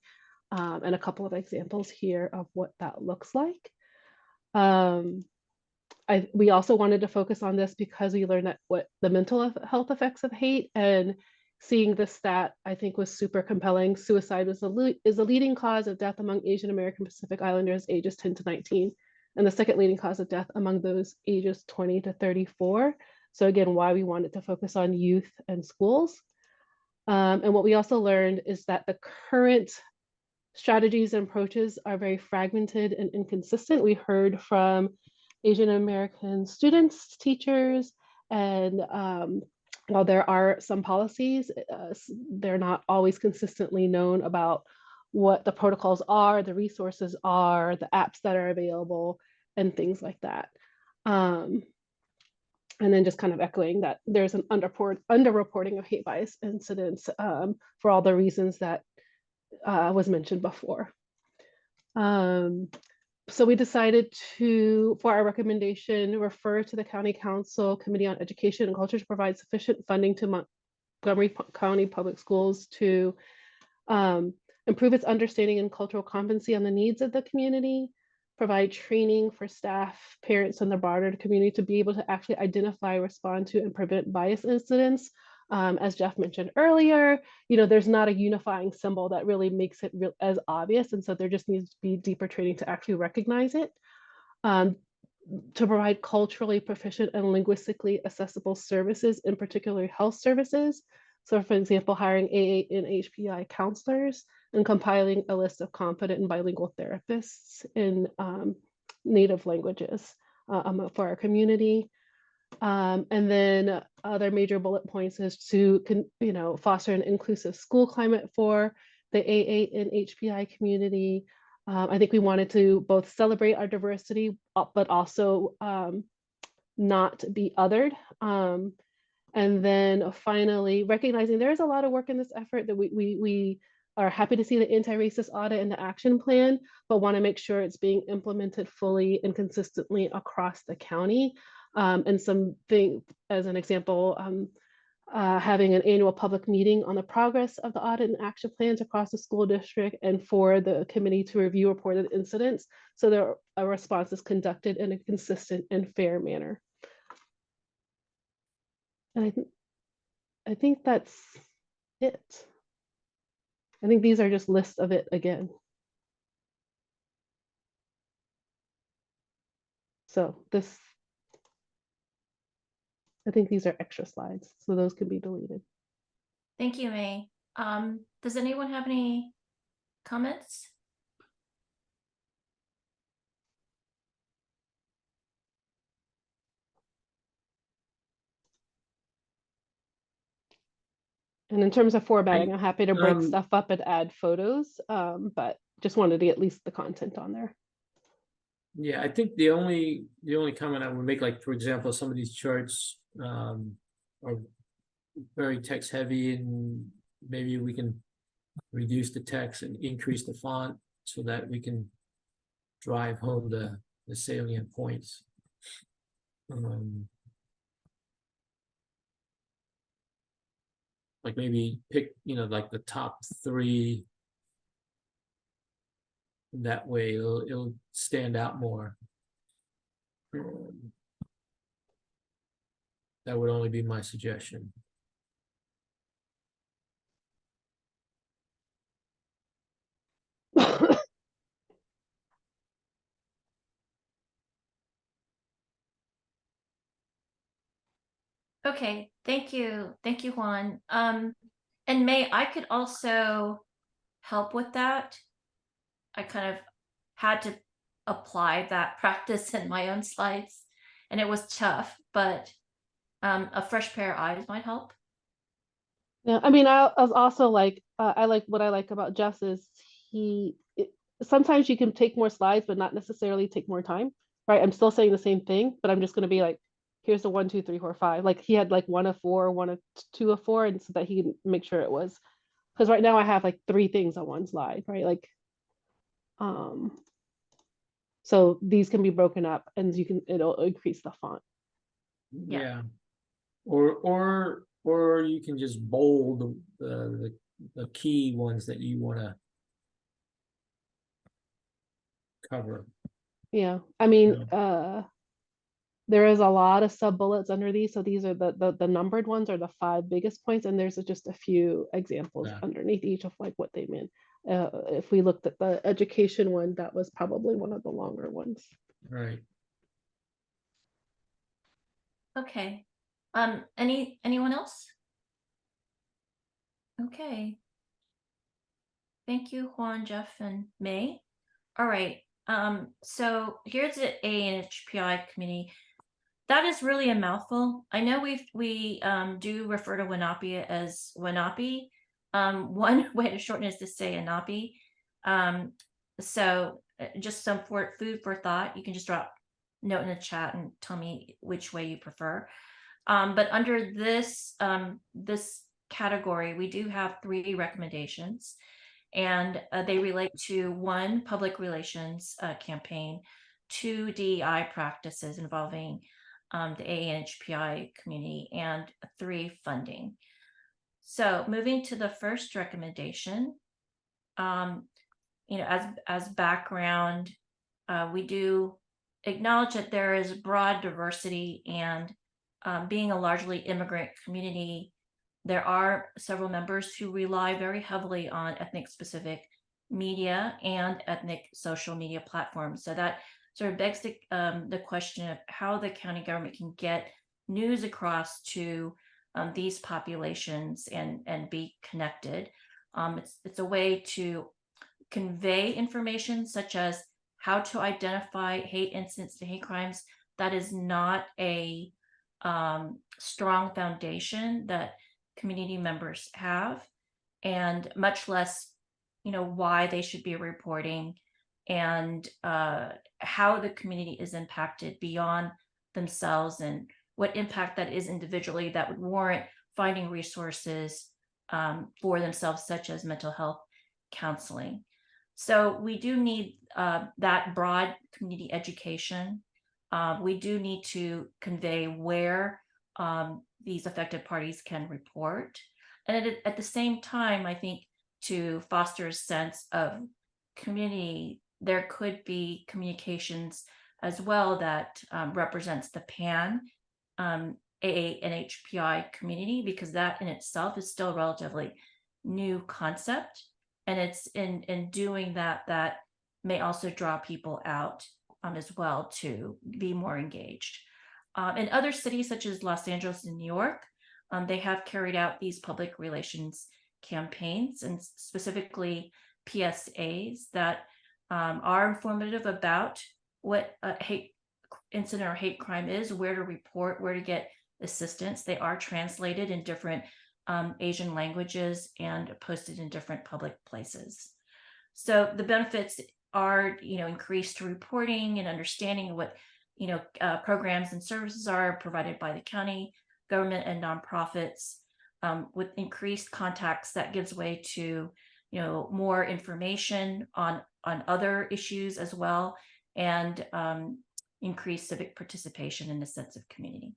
and a couple of examples here of what that looks like. We also wanted to focus on this because we learned that what the mental health effects of hate, and seeing this stat, I think, was super compelling. Suicide is the leading cause of death among Asian American Pacific Islanders ages 10 to 19, and the second leading cause of death among those ages 20 to 34. So again, why we wanted to focus on youth and schools. And what we also learned is that the current strategies and approaches are very fragmented and inconsistent. We heard from Asian American students, teachers, and while there are some policies, they're not always consistently known about what the protocols are, the resources are, the apps that are available, and things like that. And then just kind of echoing that there's an underreporting of hate bias incidents for all the reasons that was mentioned before. So we decided to, for our recommendation, refer to the County Council Committee on Education and Culture to provide sufficient funding to Montgomery County Public Schools to improve its understanding and cultural competency on the needs of the community, provide training for staff, parents, and the broader community to be able to actually identify, respond to, and prevent bias incidents. As Jeff mentioned earlier, there's not a unifying symbol that really makes it as obvious. And so there just needs to be deeper training to actually recognize it, to provide culturally proficient and linguistically accessible services, in particular health services. So for example, hiring AA and AHPI counselors and compiling a list of competent and bilingual therapists in native languages for our community. And then other major bullet points is to foster an inclusive school climate for the AA and HPI community. I think we wanted to both celebrate our diversity, but also not be othered. And then finally, recognizing there is a lot of work in this effort, that we are happy to see the anti-racist audit and the action plan, but want to make sure it's being implemented fully and consistently across the county. And something, as an example, having an annual public meeting on the progress of the audit and action plans across the school district, and for the committee to review reported incidents so that a response is conducted in a consistent and fair manner. And I think that's it. I think these are just lists of it again. So I think these are extra slides, so those can be deleted. Thank you, May. Does anyone have any comments? And in terms of formatting, I'm happy to break stuff up and add photos, but just wanted to get at least the content on there. Yeah, I think the only comment I would make, like for example, some of these charts are very text heavy, and maybe we can reduce the text and increase the font so that we can drive home the salient points. Like maybe pick, like the top 3. That way it'll stand out more. That would only be my suggestion. Okay, thank you, Juan. And May, I could also help with that. I kind of had to apply that practice in my own slides, and it was tough, but a fresh pair of eyes might help. Yeah, I mean, I was also like, what I like about Jess is sometimes you can take more slides, but not necessarily take more time, right? I'm still saying the same thing, but I'm just going to be like, here's the 1, 2, 3, 4, 5. Like he had like 1 of 4, 1 of 2 of 4, and so that he can make sure it was, because right now I have like 3 things on one slide, right? Like, so these can be broken up, and it'll increase the font. Yeah. Or you can just bold the key ones that you want to cover. Yeah, I mean, there is a lot of sub bullets under these. So these are the numbered ones are the 5 biggest points, and there's just a few examples Yeah. underneath each of like what they mean. If we looked at the education one, that was probably one of the longer ones. Right. Okay. Anyone else? Okay. Thank you, Juan, Jeff, and May. All right. So here's the AHPI committee. That is really a mouthful. I know we do refer to WNAPI as WNAPI. One way to shorten is to say ANAPI. So just some food for thought. You can just drop a note in the chat and tell me which way you prefer. But under this this category, we do have 3 recommendations, and they relate to 1, public relations campaign, 2, DEI practices involving the AHPI community, and 3, funding. So moving to the first recommendation, you know, as background, we do acknowledge that there is broad diversity, and being a largely immigrant community, there are several members who rely very heavily on ethnic specific media and ethnic social media platforms. So that sort of begs the question of how the county government can get news across to these populations and be connected. It's a way to convey information such as how to identify hate incidents and hate crimes. That is not a strong foundation that community members have, and much less, you know, why they should be reporting, and how the community is impacted beyond themselves, and what impact that is individually that would warrant finding resources for themselves, such as mental health counseling. So we do need that broad community education. We do need to convey where these affected parties can report. And at the same time, I think to foster a sense of community, there could be communications as well that represents the PAN AANHPI community, because that in itself is still a relatively new concept. And it's in doing that may also draw people out as well to be more engaged. In other cities such as Los Angeles and New York, they have carried out these public relations campaigns, and specifically PSAs that are informative about what a hate incident or hate crime is, where to report, where to get assistance. They are translated in different Asian languages and posted in different public places. So the benefits are, you know, increased reporting and understanding of what, you know, programs and services are provided by the county government and nonprofits, with increased contacts that gives way to, you know, more information on other issues as well, and increased civic participation in a sense of community.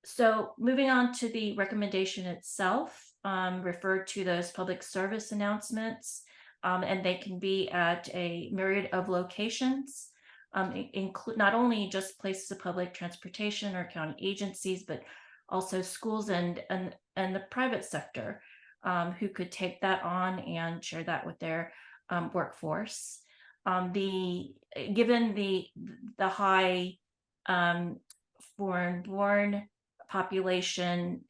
So moving on to the recommendation itself, refer to those public service announcements, and they can be at a myriad of locations, include not only just places of public transportation or county agencies, but also schools and the private sector, who could take that on and share that with their workforce. Given the high foreign-born population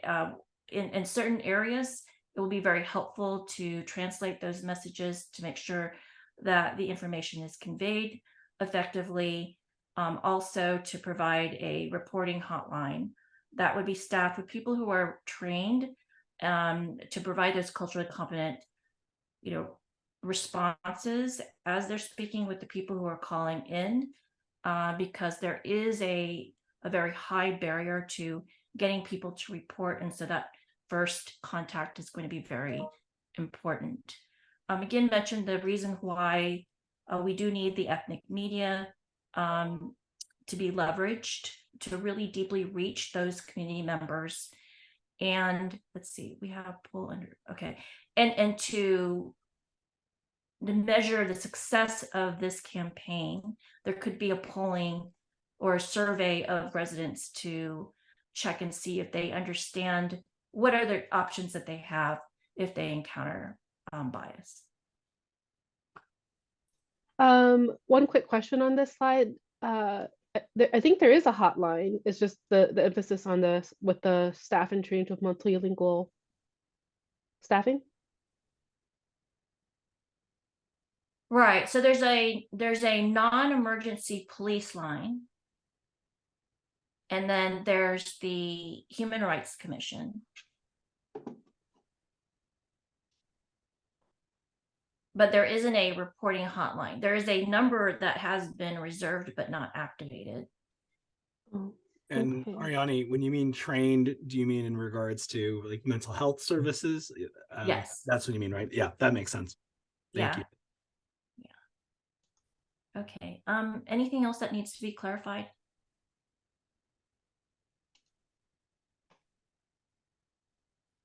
in certain areas, it will be very helpful to translate those messages to make sure that the information is conveyed effectively. Also to provide a reporting hotline that would be staffed with people who are trained to provide those culturally competent, you know, responses as they're speaking with the people who are calling in, because there is a very high barrier to getting people to report, and so that first contact is going to be very important. Again, mentioned the reason why we do need the ethnic media to be leveraged to really deeply reach those community members. And let's see, we have pull under, okay, and to measure the success of this campaign, there could be a polling or a survey of residents to check and see if they understand what are the options that they have if they encounter bias. One quick question on this slide. I think there is a hotline. It's just the emphasis on the with the staff and trained with multilingual staffing. Right. So there's a non-emergency police line. And then there's the Human Rights Commission. But there isn't a reporting hotline. There is a number that has been reserved but not activated. Oh, And okay. Ariane, when you mean trained, do you mean in regards to like mental health services? Yes. That's what you mean, right? Yeah, that makes sense. Thank Yeah. you. Yeah. Okay. Anything else that needs to be clarified?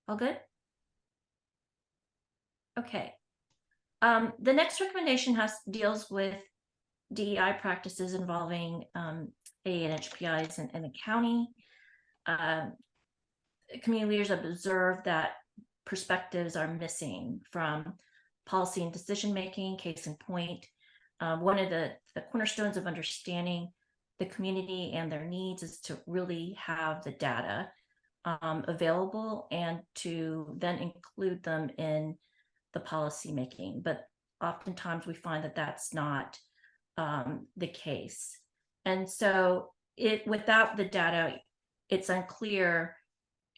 All good? Okay. The next recommendation deals with DEI practices involving ANHPIs in the county. Community leaders have observed that perspectives are missing from policy and decision making. Case in point, one of the cornerstones of understanding the community and their needs is to really have the data available and to then include them in the policy making. But oftentimes we find that that's not the case. And so without the data, it's unclear,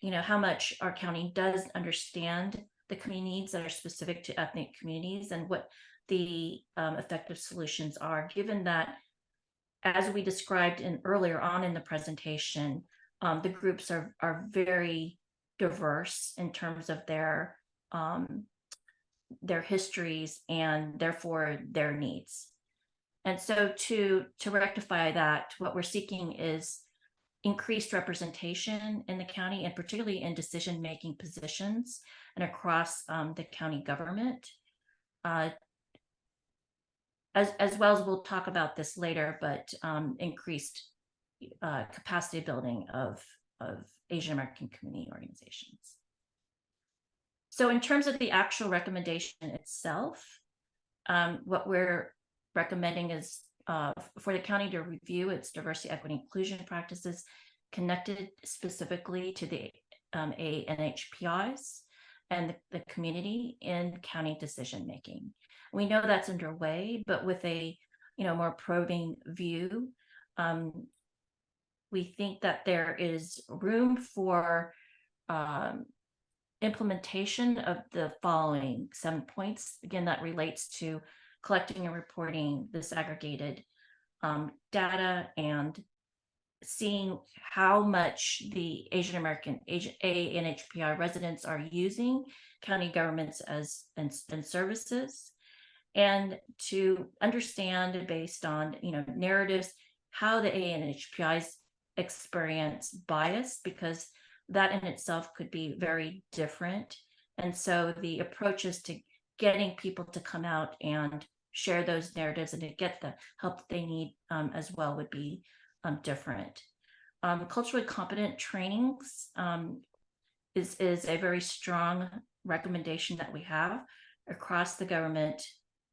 how much our county does understand the community needs that are specific to ethnic communities and what the effective solutions are, given that, as we described earlier on in the presentation, the groups are very diverse in terms of their histories and therefore their needs. And so to rectify that, what we're seeking is increased representation in the county, and particularly in decision-making positions and across the county government. As well as we'll talk about this later, but increased capacity building of Asian American community organizations. So in terms of the actual recommendation itself, what we're recommending is for the county to review its diversity, equity, inclusion practices connected specifically to the ANHPIs and the community in county decision making. We know that's underway, but with a more probing view, we think that there is room for implementation of the following 7 points. Again, that relates to collecting and reporting disaggregated data and seeing how much the Asian American ANHPI residents are using county governments and services, and to understand based on narratives how the ANHPIs experience bias, because that in itself could be very different. And so the approaches to getting people to come out and share those narratives and to get the help that they need as well would be different. Culturally competent trainings is a very strong recommendation that we have across the government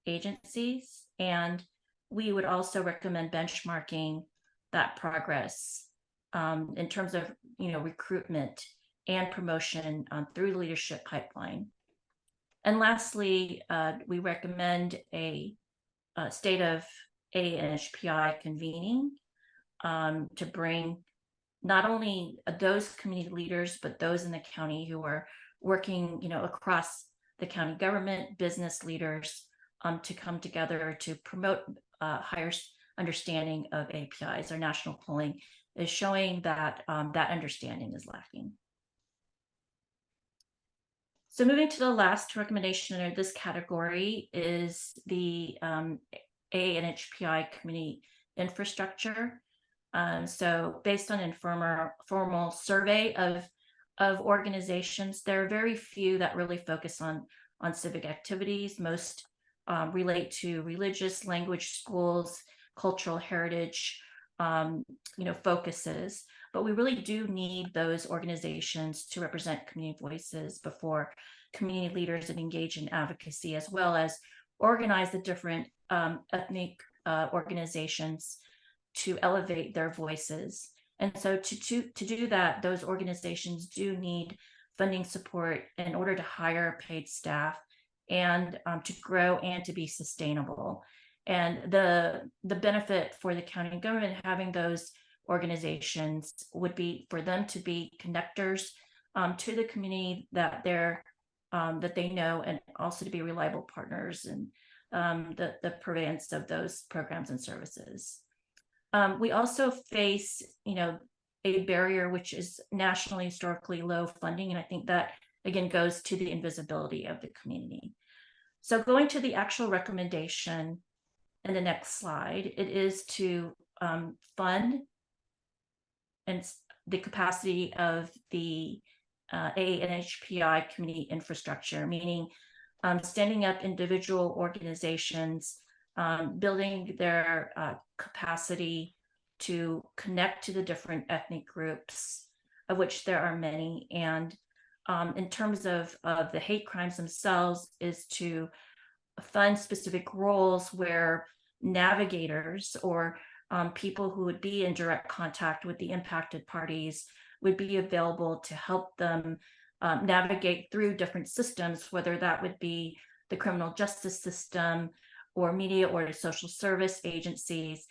agencies, and we would also recommend benchmarking that progress in terms of recruitment and promotion through the leadership pipeline. And lastly, we recommend a state of ANHPI convening to bring not only those community leaders, but those in the county who are working across the county government, business leaders, to come together to promote higher understanding of APIs. Our national polling is showing that that understanding is lacking. So moving to the last recommendation under this category is the ANHPI community infrastructure. So based on informal survey of organizations, there are very few that really focus on civic activities. Most relate to religious, language schools, cultural heritage, focuses, but we really do need those organizations to represent community voices before community leaders and engage in advocacy, as well as organize the different ethnic organizations to elevate their voices. And so to do that, those organizations do need funding support in order to hire paid staff and to grow and to be sustainable. And the benefit for the county government having those organizations would be for them to be connectors to the community that they know, and also to be reliable partners in the purveyance of those programs and services. We also face, a barrier which is nationally historically low funding, and I think that again goes to the invisibility of the community. So going to the actual recommendation in the next slide, it is to fund and the capacity of the AHPI community infrastructure, meaning standing up individual organizations, building their capacity to connect to the different ethnic groups, of which there are many. And in terms of the hate crimes themselves, is to fund specific roles where navigators or people who would be in direct contact with the impacted parties would be available to help them navigate through different systems, whether that would be the criminal justice system or media or social service agencies.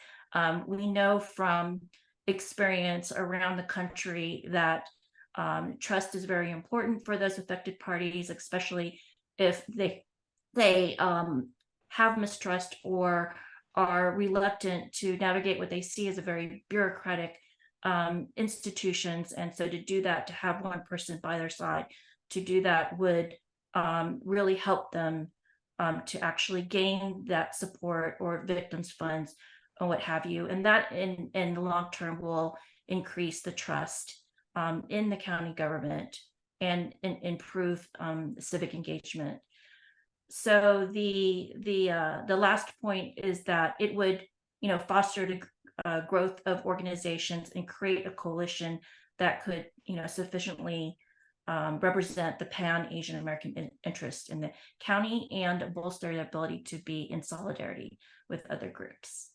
We know from experience around the country that trust is very important for those affected parties, especially if they have mistrust or are reluctant to navigate what they see as a very bureaucratic institutions. And so to do that, to have one person by their side to do that would really help them to actually gain that support or victims funds or what have you. And that in the long term will increase the trust in the county government and improve civic engagement. So the last point is that it would, foster the growth of organizations and create a coalition that could, sufficiently represent the Pan-Asian American interest in the county and bolster their ability to be in solidarity with other groups.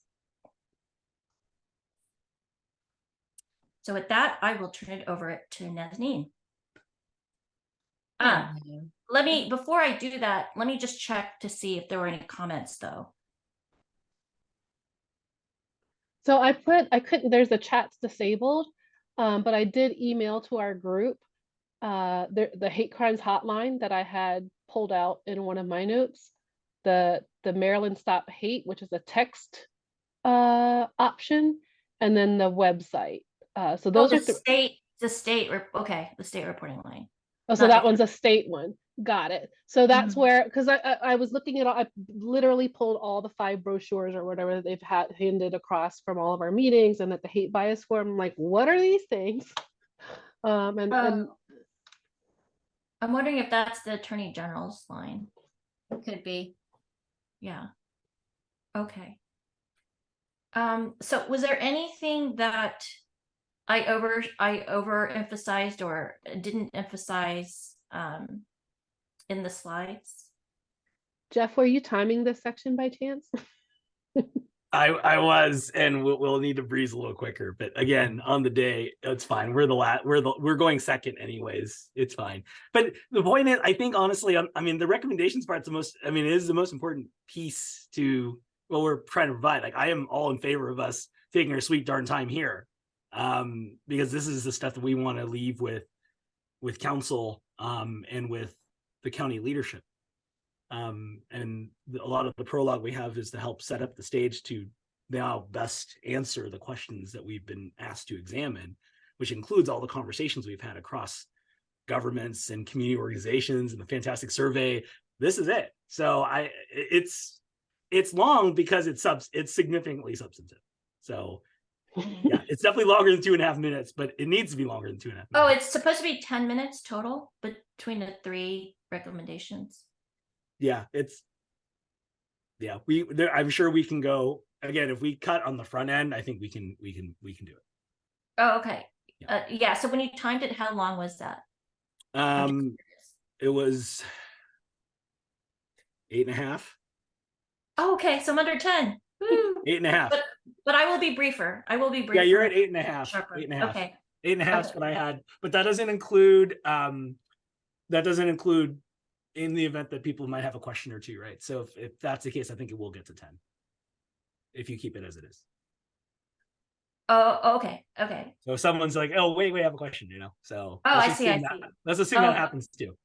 So with that, I will turn it over to Nazneen. Before I do that, let me just check to see if there were any comments though. So there's the chat's disabled, but I did email to our group the hate crimes hotline that I had pulled out in one of my notes, the Maryland Stop Hate, which is a text option, and then the website. So those are the state reporting line. Oh, so that one's a state one. Got it. So that's where, because I was looking at I literally pulled all the 5 brochures or whatever they've handed across from all of our meetings and at the hate bias forum. I'm like, what are these things? And I'm wondering if that's the Attorney General's line. Could be. Yeah. Okay. So was there anything that I overemphasized or didn't emphasize in the slides? Jeff, were you timing this section by chance? I was, and we'll need to breeze a little quicker. But again, on the day, it's fine. We're going second anyways. It's fine. But the point is, I think honestly, the recommendations part's it is the most important piece to what we're trying to provide. Like, I am all in favor of us taking our sweet darn time here, because this is the stuff that we want to leave with council and with the county leadership. And a lot of the prologue we have is to help set up the stage to now best answer the questions that we've been asked to examine, which includes all the conversations we've had across governments and community organizations and the fantastic survey. This is it. So it's long because it's significantly substantive. So yeah, it's definitely longer than 2.5 minutes, but it needs to be longer than 2.5 minutes. Oh, it's supposed to be 10 minutes total between the 3 recommendations. Yeah, I'm sure we can go. again, if we cut on the front end, I think we can do it. Oh, okay. Yeah. Yeah, so when you timed it, how long was that? I'm just curious. It was 8.5. Oh, okay, so I'm under 10. Woo. 8.5. But I will be briefer. I will be briefer. Yeah, you're at 8.5. Sharper. 8.5. Okay. 8.5 is Okay. what I had, but that doesn't include in the event that people might have a question or two, right? So if that's the case, I think it will get to 10 if you keep it as it is. Oh, okay. Okay. So if someone's like, oh, wait, I have a question, so Oh, I let's see. assume let's assume that happens too.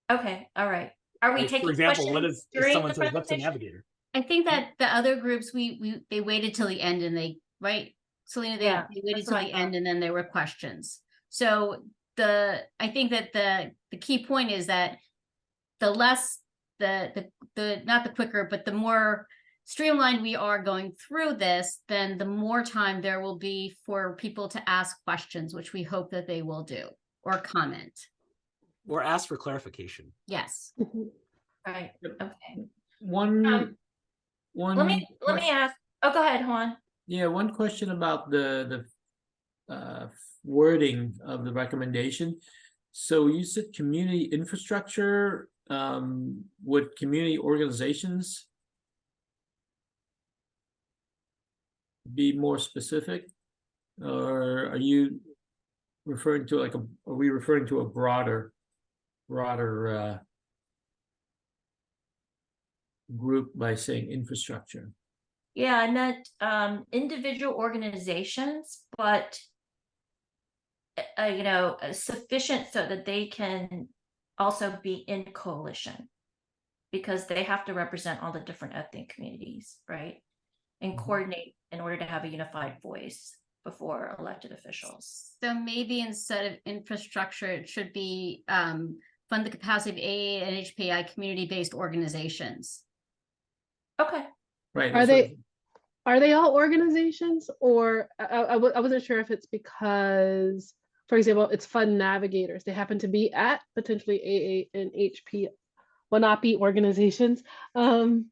Okay. All right. Are we Like, taking for example, questions if during someone the says, what's a presentation? navigator? I think that the other groups, they waited till the end and right? Selena, they waited that's till what I the end and then there were questions. So I think that the key point is that the less not the quicker, but the more streamlined we are going through this, then the more time there will be for people to ask questions, which we hope that they will do, or comment. Or ask for clarification. Yes. Right. Okay. One Let me ask. Oh, go ahead, Juan. Yeah, one question about the wording of the recommendation. So you said community infrastructure. Would community organizations be more specific, or are you referring to are we referring to a broader group by saying infrastructure? Yeah, I meant individual organizations, but sufficient so that they can also be in coalition, because they have to represent all the different ethnic communities, right? And coordinate in order to have a unified voice before elected officials. So maybe instead of infrastructure, it should be fund the capacity of AA and HPI community-based organizations. Okay. Right. Are they all organizations, or I wasn't sure if it's because, for example, it's fund navigators. They happen to be at potentially AA and HP, will not be organizations. I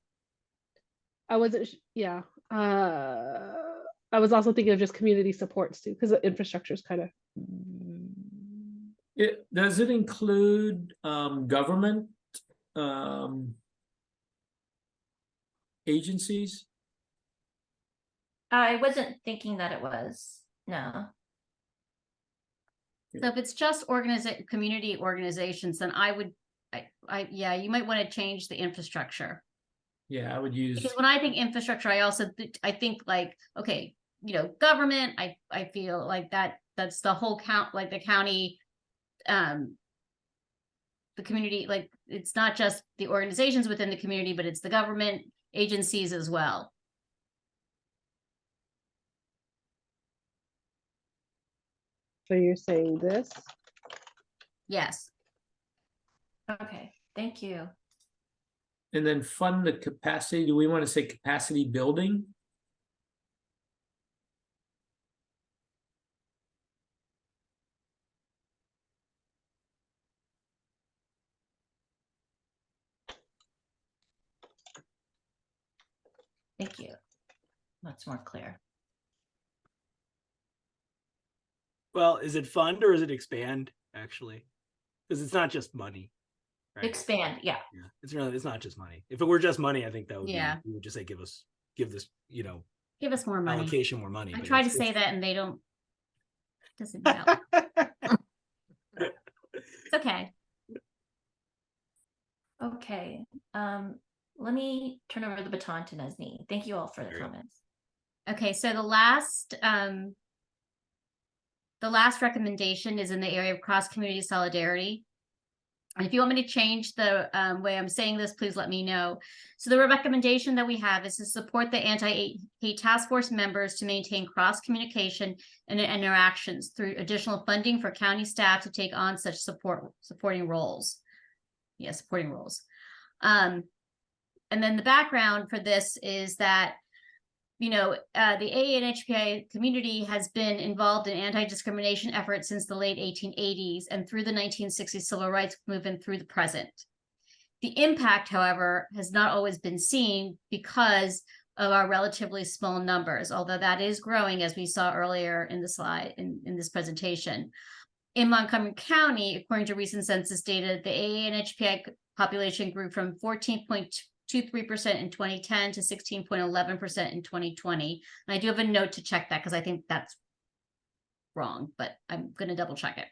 wasn't, yeah. I was also thinking of just community supports too, because the infrastructure is kind of. Does it include government agencies? I wasn't thinking that it was. No. So if it's just community organizations, then yeah, you might want to change the infrastructure. Yeah, I would use. Because when I think infrastructure, I think like, okay, government, I feel like that's the whole like the county, the community, like it's not just the organizations within the community, but it's the government agencies as well. So you're saying this? Yes. Okay, thank you. And then fund the capacity. Do we want to say capacity building? Thank you. That's more clear. Well, is it fund or is it expand, actually? Because it's not just money. Right? Expand, yeah. It's not just money. If it were just money, I think that would be, we would just say give this, give us more money. Allocation more money. I tried to say that and they don't. Doesn't help. It's okay. Okay. Let me turn over the baton to Nazni. Thank you all for the comments. Okay, so the last recommendation is in the area of cross-community solidarity. And if you want me to change the way I'm saying this, please let me know. So the recommendation that we have is to support the anti-hate task force members to maintain cross-communication and interactions through additional funding for county staff to take on such supporting roles. Yeah, supporting roles. And then the background for this is that the AA and HPI community has been involved in anti-discrimination efforts since the late 1880s and through the 1960s civil rights movement through the present. The impact, however, has not always been seen because of our relatively small numbers, although that is growing as we saw earlier in the slide in this presentation. In Montgomery County, according to recent census data, the AA and HPI population grew from 14.23% in 2010 to 16.11% in 2020. And I do have a note to check that because I think that's wrong, but I'm going to double check it.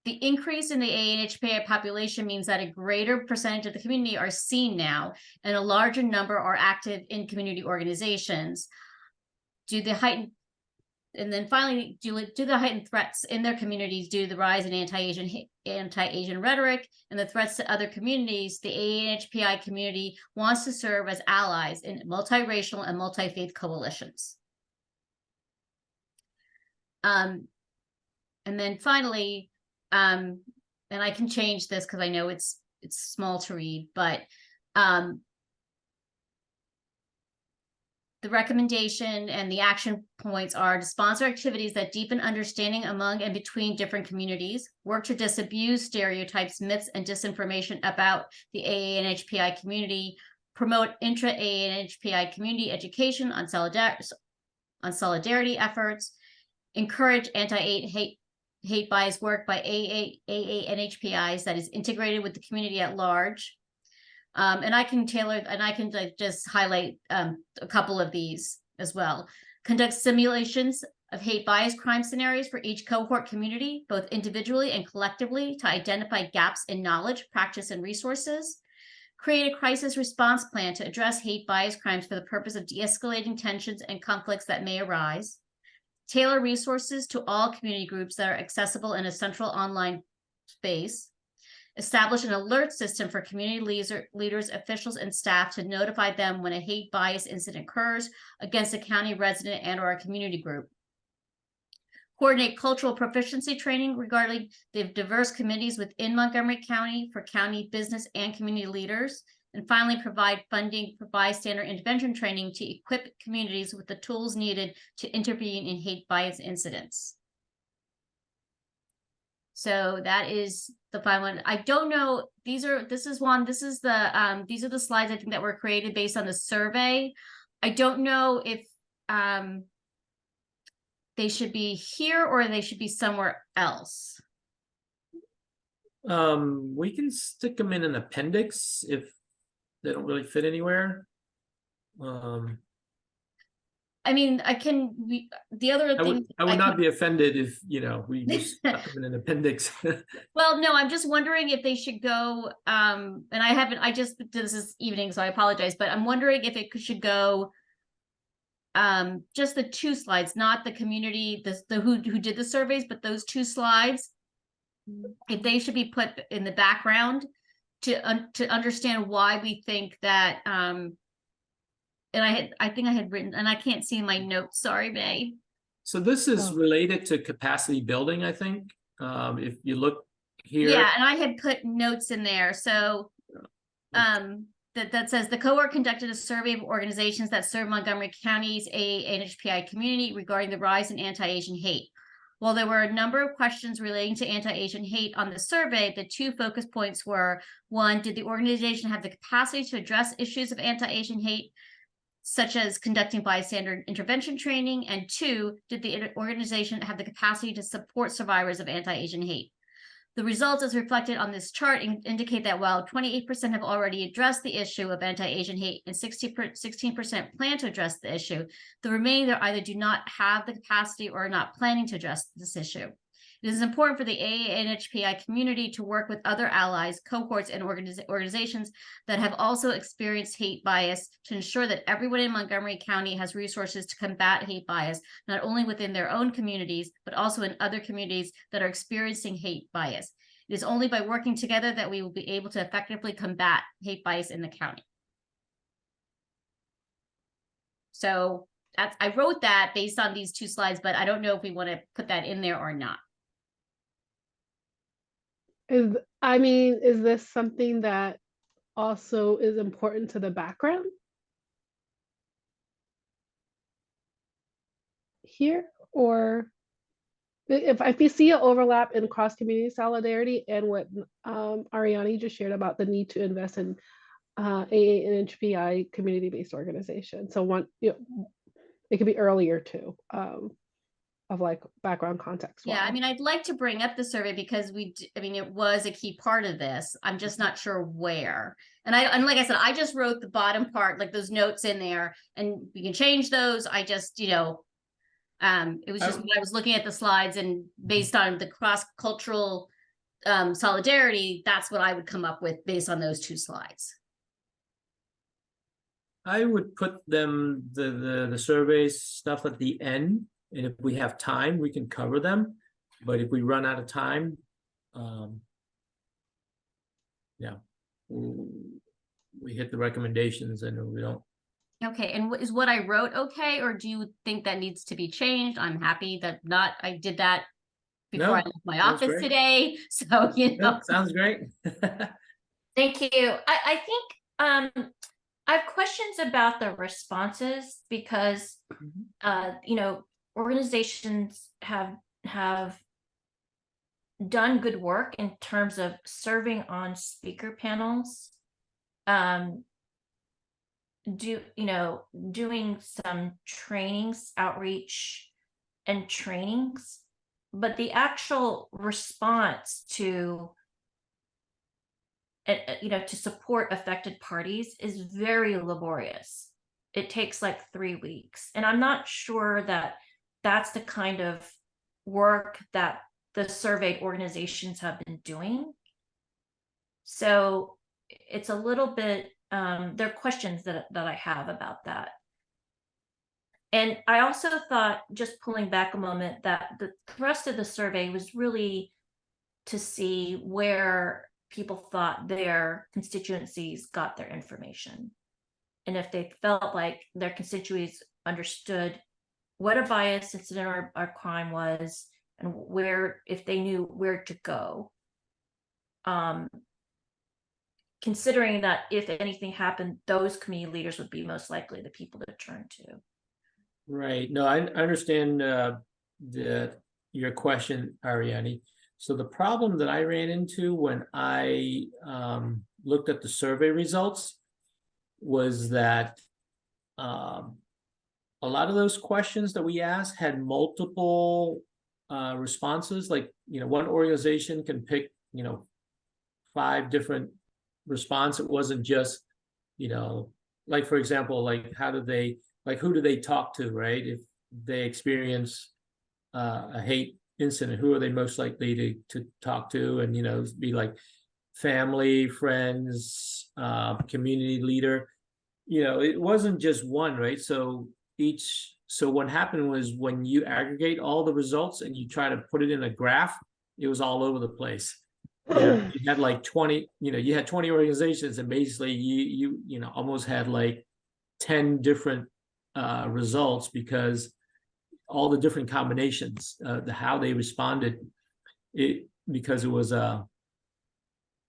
The increase in the AA and HPI population means that a greater percentage of the community are seen now, and a larger number are active in community organizations. And then finally, do the heightened threats in their communities due to the rise in anti-Asian rhetoric and the threats to other communities. The AA and HPI community wants to serve as allies in multiracial and multi-faith coalitions. And then finally, and I can change this because I know it's small to read, but the recommendation and the action points are to sponsor activities that deepen understanding among and between different communities, work to disabuse stereotypes, myths, and disinformation about the AA and HPI community, promote intra-AA and HPI community education on solidarity efforts, encourage anti-hate bias work by AA and HPIs that is integrated with the community at large. And I can just highlight a couple of these as well. Conduct simulations of hate bias crime scenarios for each cohort community, both individually and collectively, to identify gaps in knowledge, practice, and resources. Create a crisis response plan to address hate bias crimes for the purpose of de-escalating tensions and conflicts that may arise. Tailor resources to all community groups that are accessible in a central online space. Establish an alert system for community leaders, officials, and staff to notify them when a hate bias incident occurs against a county resident and or a community group. Coordinate cultural proficiency training regarding the diverse communities within Montgomery County for county business and community leaders. And finally, provide funding for bystander intervention training to equip communities with the tools needed to intervene in hate bias incidents. So that is the final one. I don't know. These are the slides I think that were created based on the survey. I don't know if they should be here or they should be somewhere else. We can stick them in an appendix if they don't really fit anywhere. I mean, the other thing. I would not be offended if, we just stuck them in an appendix. Well, no, I'm just wondering if they should go, and I just did this evening, so I apologize, but I'm wondering if it should go, just the 2 slides, not the community, who did the surveys, but those 2 slides, if they should be put in the background to understand why we think that, and I think I had written, and I can't see my notes. Sorry, May. So this is related to capacity building, I think. If you look here. Yeah, and I had put notes in there. So that says the cohort conducted a survey of organizations that serve Montgomery County's AA and HPI community regarding the rise in anti-Asian hate. While there were a number of questions relating to anti-Asian hate on the survey, the 2 focus points were: 1, did the organization have the capacity to address issues of anti-Asian hate, such as conducting bystander intervention training? And 2, did the organization have the capacity to support survivors of anti-Asian hate? The results as reflected on this chart indicate that while 28% have already addressed the issue of anti-Asian hate and 16% plan to address the issue, the remainder either do not have the capacity or are not planning to address this issue. It is important for the AA and HPI community to work with other allies, cohorts, and organizations that have also experienced hate bias to ensure that everyone in Montgomery County has resources to combat hate bias, not only within their own communities, but also in other communities that are experiencing hate bias. It is only by working together that we will be able to effectively combat hate bias in the county. So I wrote that based on these 2 slides, but I don't know if we want to put that in there or not. Is this something that also is important to the background here, or if we see an overlap in cross-community solidarity and what Ariani just shared about the need to invest in AA and HPI community-based organization. So it could be earlier too, of like background context. Yeah, I mean, I'd like to bring up the survey because I mean, it was a key part of this. I'm just not sure where. And like I said, I just wrote the bottom part, like those notes in there, and we can change those. I just, it was just when I was looking at the slides, and based on the cross-cultural solidarity, that's what I would come up with based on those 2 slides. I would put them the survey stuff at the end, and if we have time, we can cover them. But if we run out of time, yeah, we hit the recommendations and we don't. Okay, and is what I wrote okay, or do you think that needs to be changed? I'm happy that I did that before No, I left my sounds office great. today. So, No, sounds great. Thank you. I think I have questions about the responses because organizations have done good work in terms of serving on speaker panels, doing some trainings, outreach and trainings, but the actual response to to support affected parties is very laborious. It takes like 3 weeks, and I'm not sure that that's the kind of work that the surveyed organizations have been doing. So it's a little bit, there are questions that I have about that. And I also thought, just pulling back a moment, that the thrust of the survey was really to see where people thought their constituencies got their information, and if they felt like their constituencies understood what a bias incident or crime was, and if they knew where to go, considering that if anything happened, those community leaders would be most likely the people to turn to. Right. No, I understand your question, Ariani. So the problem that I ran into when I looked at the survey results was that a lot of those questions that we asked had multiple responses. Like, one organization can pick, 5 different responses. It wasn't just, like, for example, like, who do they talk to, right? If they experience a hate incident, who are they most likely to talk to? And be like family, friends, community leader. It wasn't just one, right? So what happened was, when you aggregate all the results and you try to put it in a graph, it was all over the place. You had like 20, you had 20 organizations, and basically you almost had like 10 different results, because all the different combinations, how they responded, because it was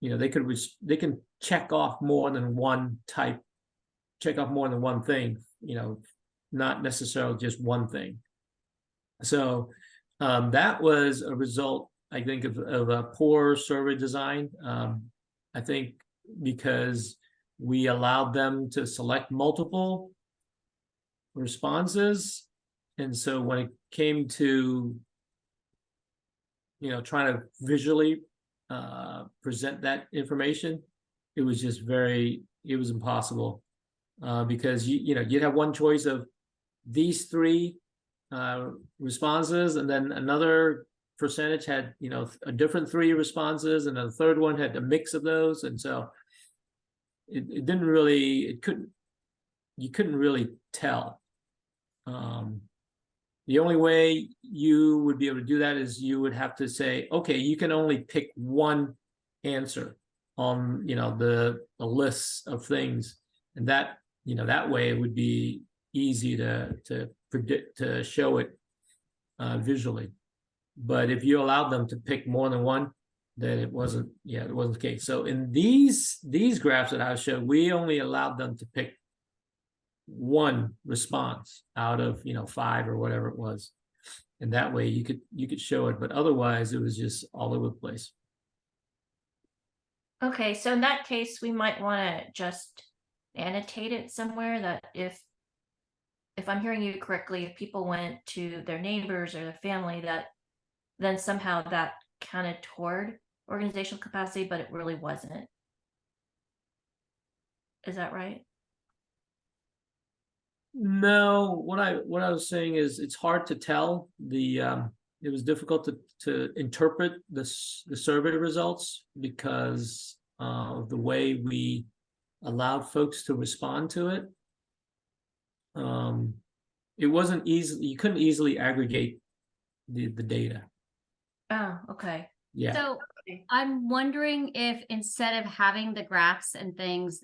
they can check off more than one thing, not necessarily just one thing. So that was a result, I think, of a poor survey design. I think because we allowed them to select multiple responses, and so when it came to trying to visually present that information, it was just it was impossible, because you'd have one choice of these 3 responses, and then another percentage had a different 3 responses, and a third one had a mix of those, and so you couldn't really tell. The only way you would be able to do that is you would have to say, okay, you can only pick one answer on the list of things, and that that way it would be easy to predict, to show it visually. But if you allowed them to pick more than one, then it wasn't the case. So in these graphs that I showed, we only allowed them to pick one response out of 5 or whatever it was. And that way you could show it, but otherwise it was just all over the place. Okay, so in that case, we might want to just annotate it somewhere that if I'm hearing you correctly, if people went to their neighbors or their family, that then somehow that counted toward organizational capacity, but it really wasn't. Is that right? No, what I was saying is it's hard to tell. It was difficult to interpret the survey results because of the way we allowed folks to respond to it. It wasn't easy. You couldn't easily aggregate the data. Oh, okay. Yeah. So I'm wondering if instead of having the graphs and things,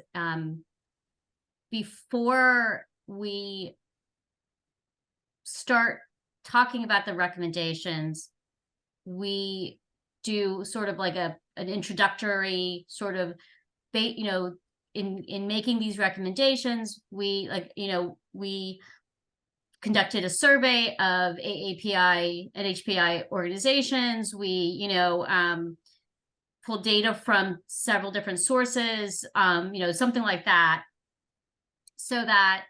before we start talking about the recommendations, we do sort of like an introductory sort of, in making these recommendations, we conducted a survey of AAPI and HPI organizations. We, pulled data from several different sources, something like that, so that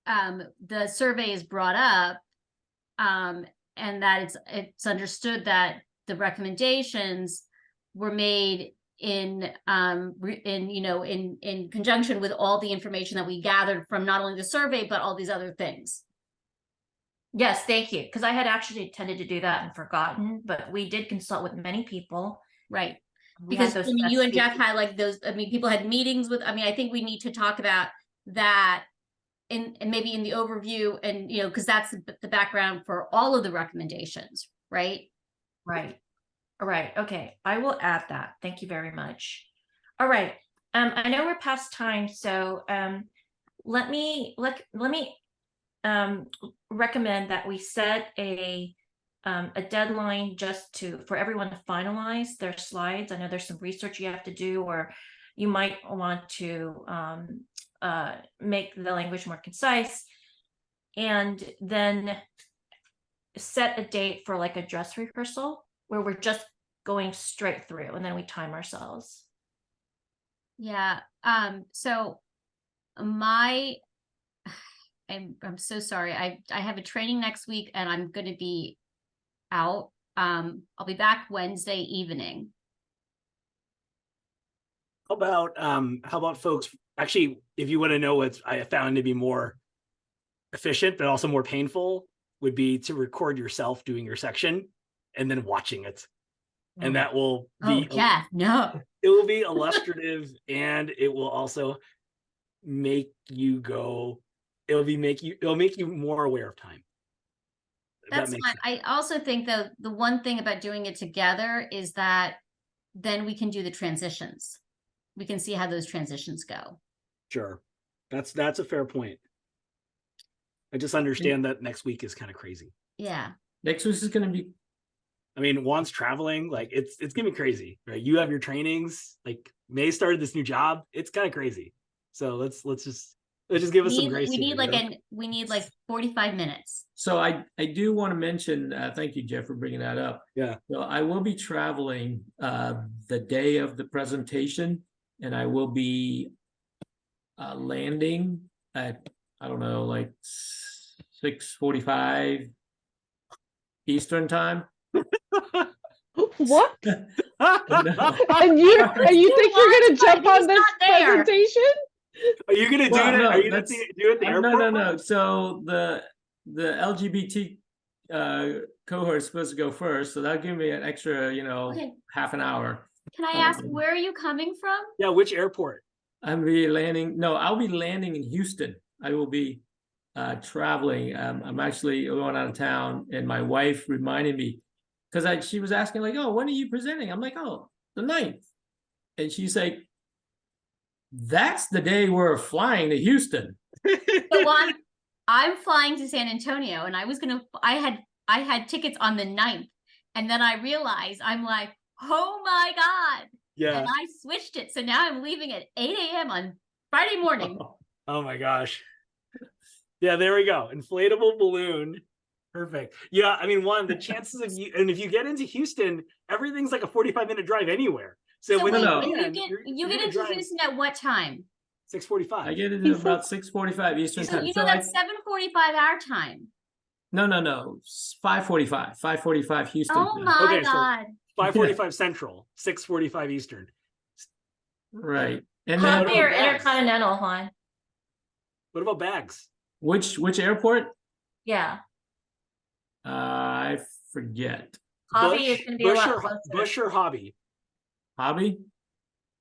the survey is brought up, and that it's understood that the recommendations were made in conjunction with all the information that we gathered from not only the survey but all these other things. Yes, thank you. Because I had actually intended to do that and forgotten, but we did consult with many people. Right. We had Because those you and Jeff speakers. had like those, people had meetings with, I think we need to talk about that and maybe in the overview, and because that's the background for all of the recommendations, right? Right. All right. Okay. I will add that. Thank you very much. All right. I know we're past time, so let me recommend that we set a deadline just for everyone to finalize their slides. I know there's some research you have to do, or you might want to make the language more concise, and then set a date for like a dress rehearsal where we're just going straight through and then we time ourselves. Yeah. So I'm so sorry. I have a training next week and I'm going to be out. I'll be back Wednesday evening. How about folks, actually, if you want to know what I found to be more efficient, but also more painful, would be to record yourself doing your section and then watching it. And that will be, No, it will be illustrative, and it will also make you go, it'll make you more aware of time. that's fine. I also think though, the one thing about doing it together is that then we can do the transitions. We can see how those transitions go. Sure. That's a fair point. I just understand that next week is kind of crazy. Yeah. Next week is going to be. I mean, Juan's traveling, like it's gonna be crazy, right? You have your trainings, like May started this new job. It's kind of crazy. So let's just give us some grace. We need like 45 minutes. So I do want to mention, thank you, Jeff, for bringing that up. Yeah. So I will be traveling the day of the presentation, and I will be landing at, I don't know, like 6:45 Eastern time. What? No. And you think you're gonna jump on this presentation? Are you gonna do it? No, Are you gonna do it at the airport? No. So the LGBT cohort is supposed to go first, so that'll give me an extra, Okay. half an hour. Can I ask, where are you coming from? Yeah, which airport? I'll be landing in Houston. I will be traveling. I'm actually going out of town, and my wife reminded me, because she was asking like, oh, when are you presenting? I'm like, oh, the 9th. And she's like, that's the day we're flying to Houston. So I'm flying to San Antonio, and I had tickets on the 9th, and then I realized, I'm like, oh my God. Yeah. And I switched it. So now I'm leaving at 8 a.m. on Friday morning. Oh my gosh. Yeah, there we go. Inflatable balloon Perfect. Yeah, I mean, the chances of you, and if you get into Houston, everything's like a 45-minute drive anywhere. So So when wait, you No. you land, get you're you get gonna into drive Houston at what time? 6:45. I get it at about 6:45 Eastern So time. you So know that's 7:45 our time. no, 5:45 Houston Oh time. my Okay, so God. 5:45 Central, 6:45 Eastern. Right. And then Hobby or Bags? intercontinental, Juan? What about bags? which airport? Yeah, I forget. Hobby is gonna be a lot closer. Bush or Hobby? Hobby?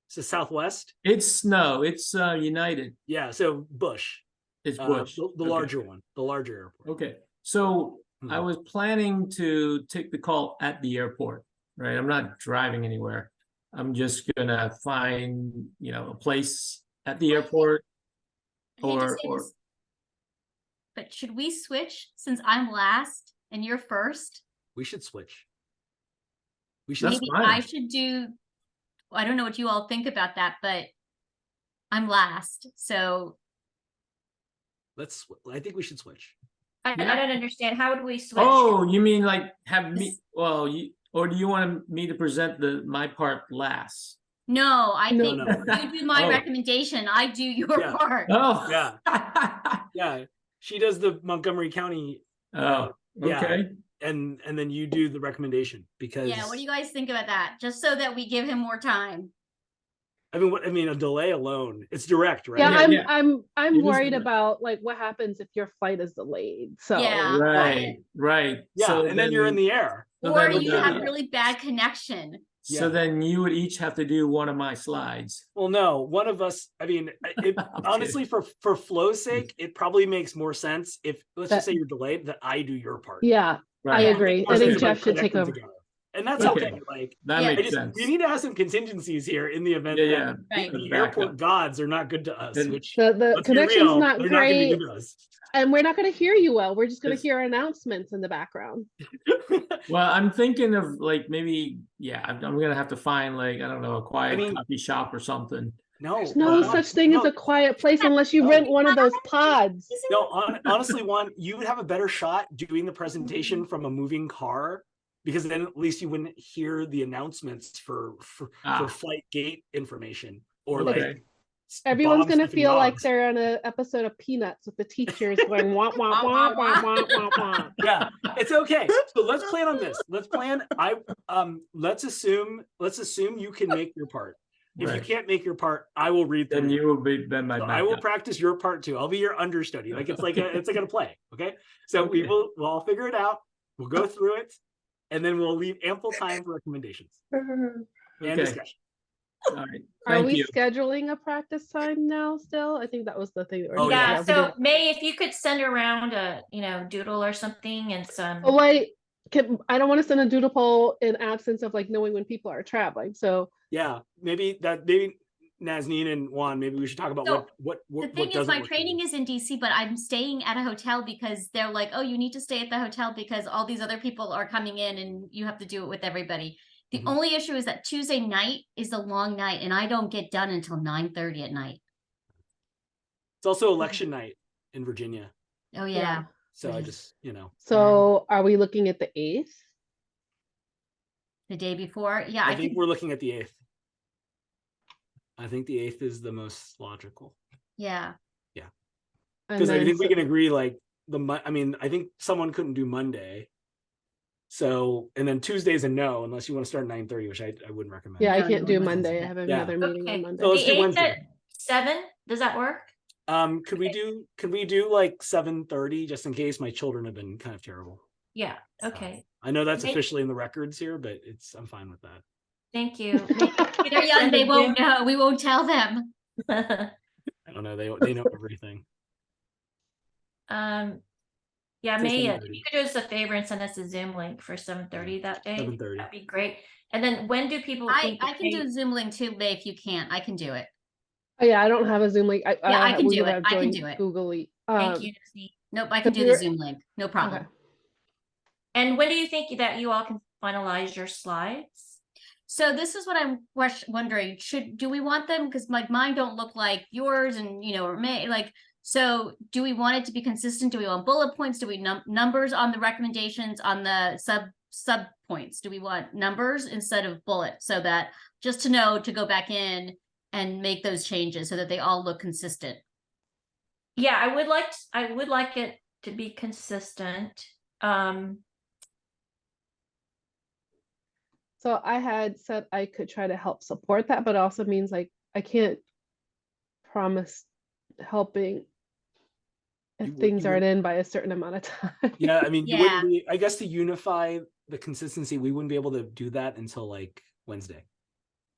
It's the Southwest. It's United. Yeah, so Bush, It's Bush. the Okay. larger one, the larger airport. Okay. So I Mhm. was planning to take the call at the airport, right? I'm not driving anywhere. I'm just gonna find, a place at the airport I hate to or say this, but should we switch since I'm last and you're first? We should switch. We should. That's Maybe fine. I should I don't know what you all think about that, but I'm last. So I think we should switch. I Yeah. don't understand. How would we switch? Oh, you mean like have me, This- or do you want me to present my part last? no, I No, think no. you do my Oh. recommendation. I do your Yeah. part. Oh. Yeah. Yeah, she does the Montgomery County, Oh, yeah. okay. and then you do the recommendation because Yeah, what do you guys think about that? Just so that we give him more time. I mean, a delay alone, it's direct, right? Yeah, Yeah, I'm It is worried direct. about like what happens if your flight is delayed. So Yeah. Right. Yeah, So and then you're in the air. so Or then, you have yeah. really bad connection. so Yeah. then you would each have to do one of my slides. Well, no, one of us, I mean, honestly, for flow's sake, it probably makes more sense if, let's just say you're delayed, that I do your part. yeah, I Right. agree. I Versus, think like, Jeff should take connecting over. together. And that's Okay. okay. Like, That Yeah. makes sense. we need to have some contingencies here in the event Yeah. that Right. the Backup. airport gods are not good to us, And- which The let's be connection's real, not they're not gonna be great, good to us. and we're not going to hear you well. We're just going Yes. to hear announcements in the background. Well, I'm thinking of like maybe, I'm gonna have to find like, I don't know, a quiet coffee shop or something. No, There's no Juan, such thing as no, a quiet place unless you No. rent one of those pods. no, honestly, Juan, you would have a better shot doing the presentation from a moving car, because then at least you wouldn't hear the announcements for flight gate information or Okay. like Everyone's bomb going to sniffing feel like dogs. they're on an episode of Peanuts with the teachers going wah wah wah wah wah wah wah. Yeah, it's okay. So let's plan on this. Let's let's assume you can make your part. If you Right. can't make your part, I will read Then through. you will be then my So I will backup. practice your part too. I'll be your understudy. Like it's like a play. Okay. So we'll all figure it out. We'll go through it, and then we'll leave ample time for recommendations and Okay. discussion. All right. Are Thank we you. scheduling a practice time now still? I think that was the thing. Oh, Yeah, we so did. May, if you could send around a, doodle or something and some. Oh wait, I don't want to send a doodle poll in absence of like knowing when people are traveling. So Yeah, maybe Nazneen and Juan, maybe we should talk about So, what The thing is, doesn't my work for training you. is in DC, but I'm staying at a hotel because they're like, oh, you need to stay at the hotel because all these other people are coming in and you have to do it with everybody. The Mhm. only issue is that Tuesday night is a long night and I don't get done until 9:30 at night. It's also election night in Virginia, Oh, yeah. so I Which just So are we looking at the 8th? The day before. Yeah, I think we're looking at the 8th. I think the 8th is the most logical. yeah. And Because I then think we so- can agree, like I think someone couldn't do Monday. So, and then Tuesday's a no, unless you want to start at 9:30, which I wouldn't recommend. yeah, I No, can't no, do no, Monday. I no. have Yeah. another meeting Okay. on Monday. So let's The do 8th Wednesday. at 7, does that work? Could we do like 7:30 just in case? My children have been kind of terrible. Yeah, okay, I know that's May- officially in the records here, but I'm fine with that. thank you. May- They're young, they won't know. We won't tell them. I don't know. They know everything. Yeah, Say May, 7:30. you could do us a favor and send us a Zoom link for 7:30 that day. 7:30. That'd be great. And then when do people I think? can they- do a Zoom link too, May, if you can't. I can do it. Oh, yeah, I don't have a Zoom link. I can we do would it. have I can joined do it. Google Eat. Thank you, Nancy. Nope, I can do the Computer- Zoom link. No problem. Okay. And when do you think that you all can finalize your slides? So this is what I'm wondering. Do we want them? Because like mine don't look like yours and or May, like, So do we want it to be consistent? Do we want bullet points? Do we numbers on the recommendations on the sub points? Do we want numbers instead of bullets, so that just to know to go back in and make those changes so that they all look consistent? Yeah, I would like it to be consistent. So I had said I could try to help support that, but it also means like I can't promise helping if You would- things you aren't would- in by a certain amount of time. Yeah, I mean, you Yeah. wouldn't be, I guess to unify the consistency, we wouldn't be able to do that until like Wednesday.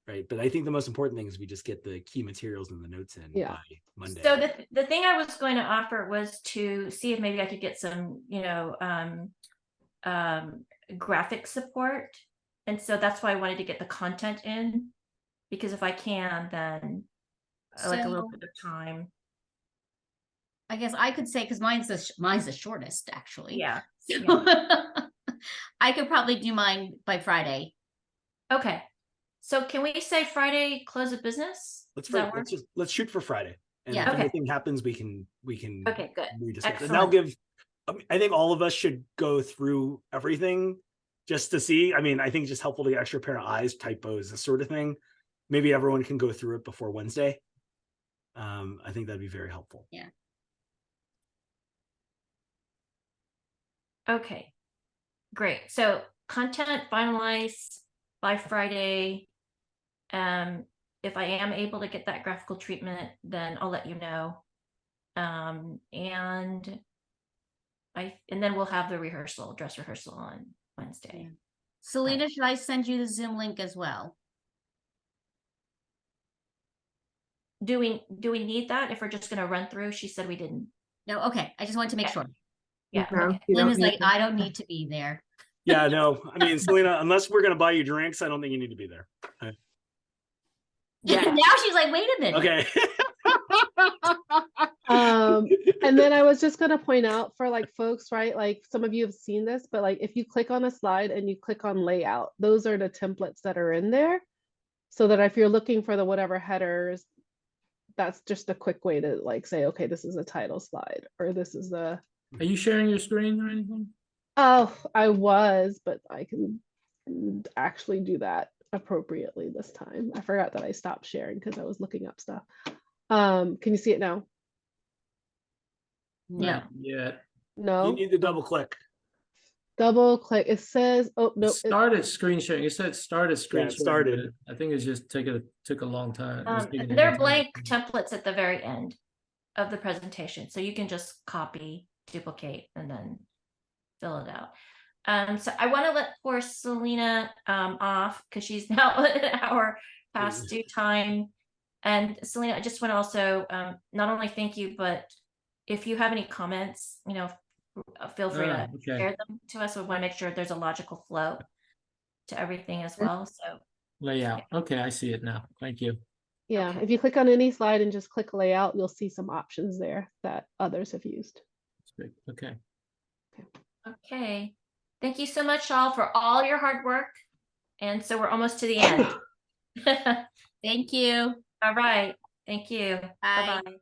Right. But I think the most important thing is we just get the key materials and the notes in Yeah. by Monday. So the thing I was going to offer was to see if maybe I could get some, graphic support. And so that's why I wanted to get the content in, because if I can, then I like a little So- bit of time. I guess I could say, because mine's the shortest, actually. Yeah. So I could probably do mine by Friday. Okay. So can we say Friday close of business? Let's Does that work? let's shoot for Friday. And Yeah. if Okay. anything happens, we can Okay, good. rediscuss. And that'll give, I think all of us should go through everything just to see. I mean, I think it's just helpful to get extra pair of eyes, typos, this sort of thing. Maybe everyone can go through it before Wednesday. I think that'd be very helpful. Yeah. Okay, great. So content finalized by Friday. If I am able to get that graphical treatment, then I'll let you know. And then we'll have the dress rehearsal on Wednesday. Selena, should I send you the Zoom link as well? Do we need that if we're just gonna run through? She said we didn't. No, okay. I just wanted to make Okay. sure. Yeah. No, Okay. you don't Lena's need like, to. I don't need to be there. Yeah, no, I mean, Selena, unless we're going to buy you drinks, I don't think you need to be there. Yeah. Now she's like, wait a minute. Okay. And then I was just gonna point out for like folks, right? Like some of you have seen this, but like if you click on a slide and you click on layout, those are the templates that are in there. So that if you're looking for the whatever headers, that's just a quick way to like say, okay, this is a title slide, or this is the, Are you sharing your screen or anything? oh, I was, but I can actually do that appropriately this time. I forgot that I stopped sharing because I was looking up stuff. Can you see it now? No. Yeah. No. You need to double click. Double click. It says, oh no. It started screen sharing. It said started screen Yeah, it sharing. started. but I think it's just took a long time. It's taking a long There are time. blank templates at the very end of the presentation, so you can just copy, duplicate, and then fill it out. So I want to let poor Selena off because she's now an hour past due time. And Selena, I just want to also not only thank you, but if you have any comments, feel free to okay. share them to us. We want to make sure there's a logical flow to everything as well. So Layout. Okay, I see it now. Thank you. Yeah, Okay. if you click on any slide and just click layout, you'll see some options there that others have used. That's great. Okay. okay, thank you so much, all, for all your hard work. And so we're almost to the end. Thank you. All right, thank you. Bye. Bye-bye.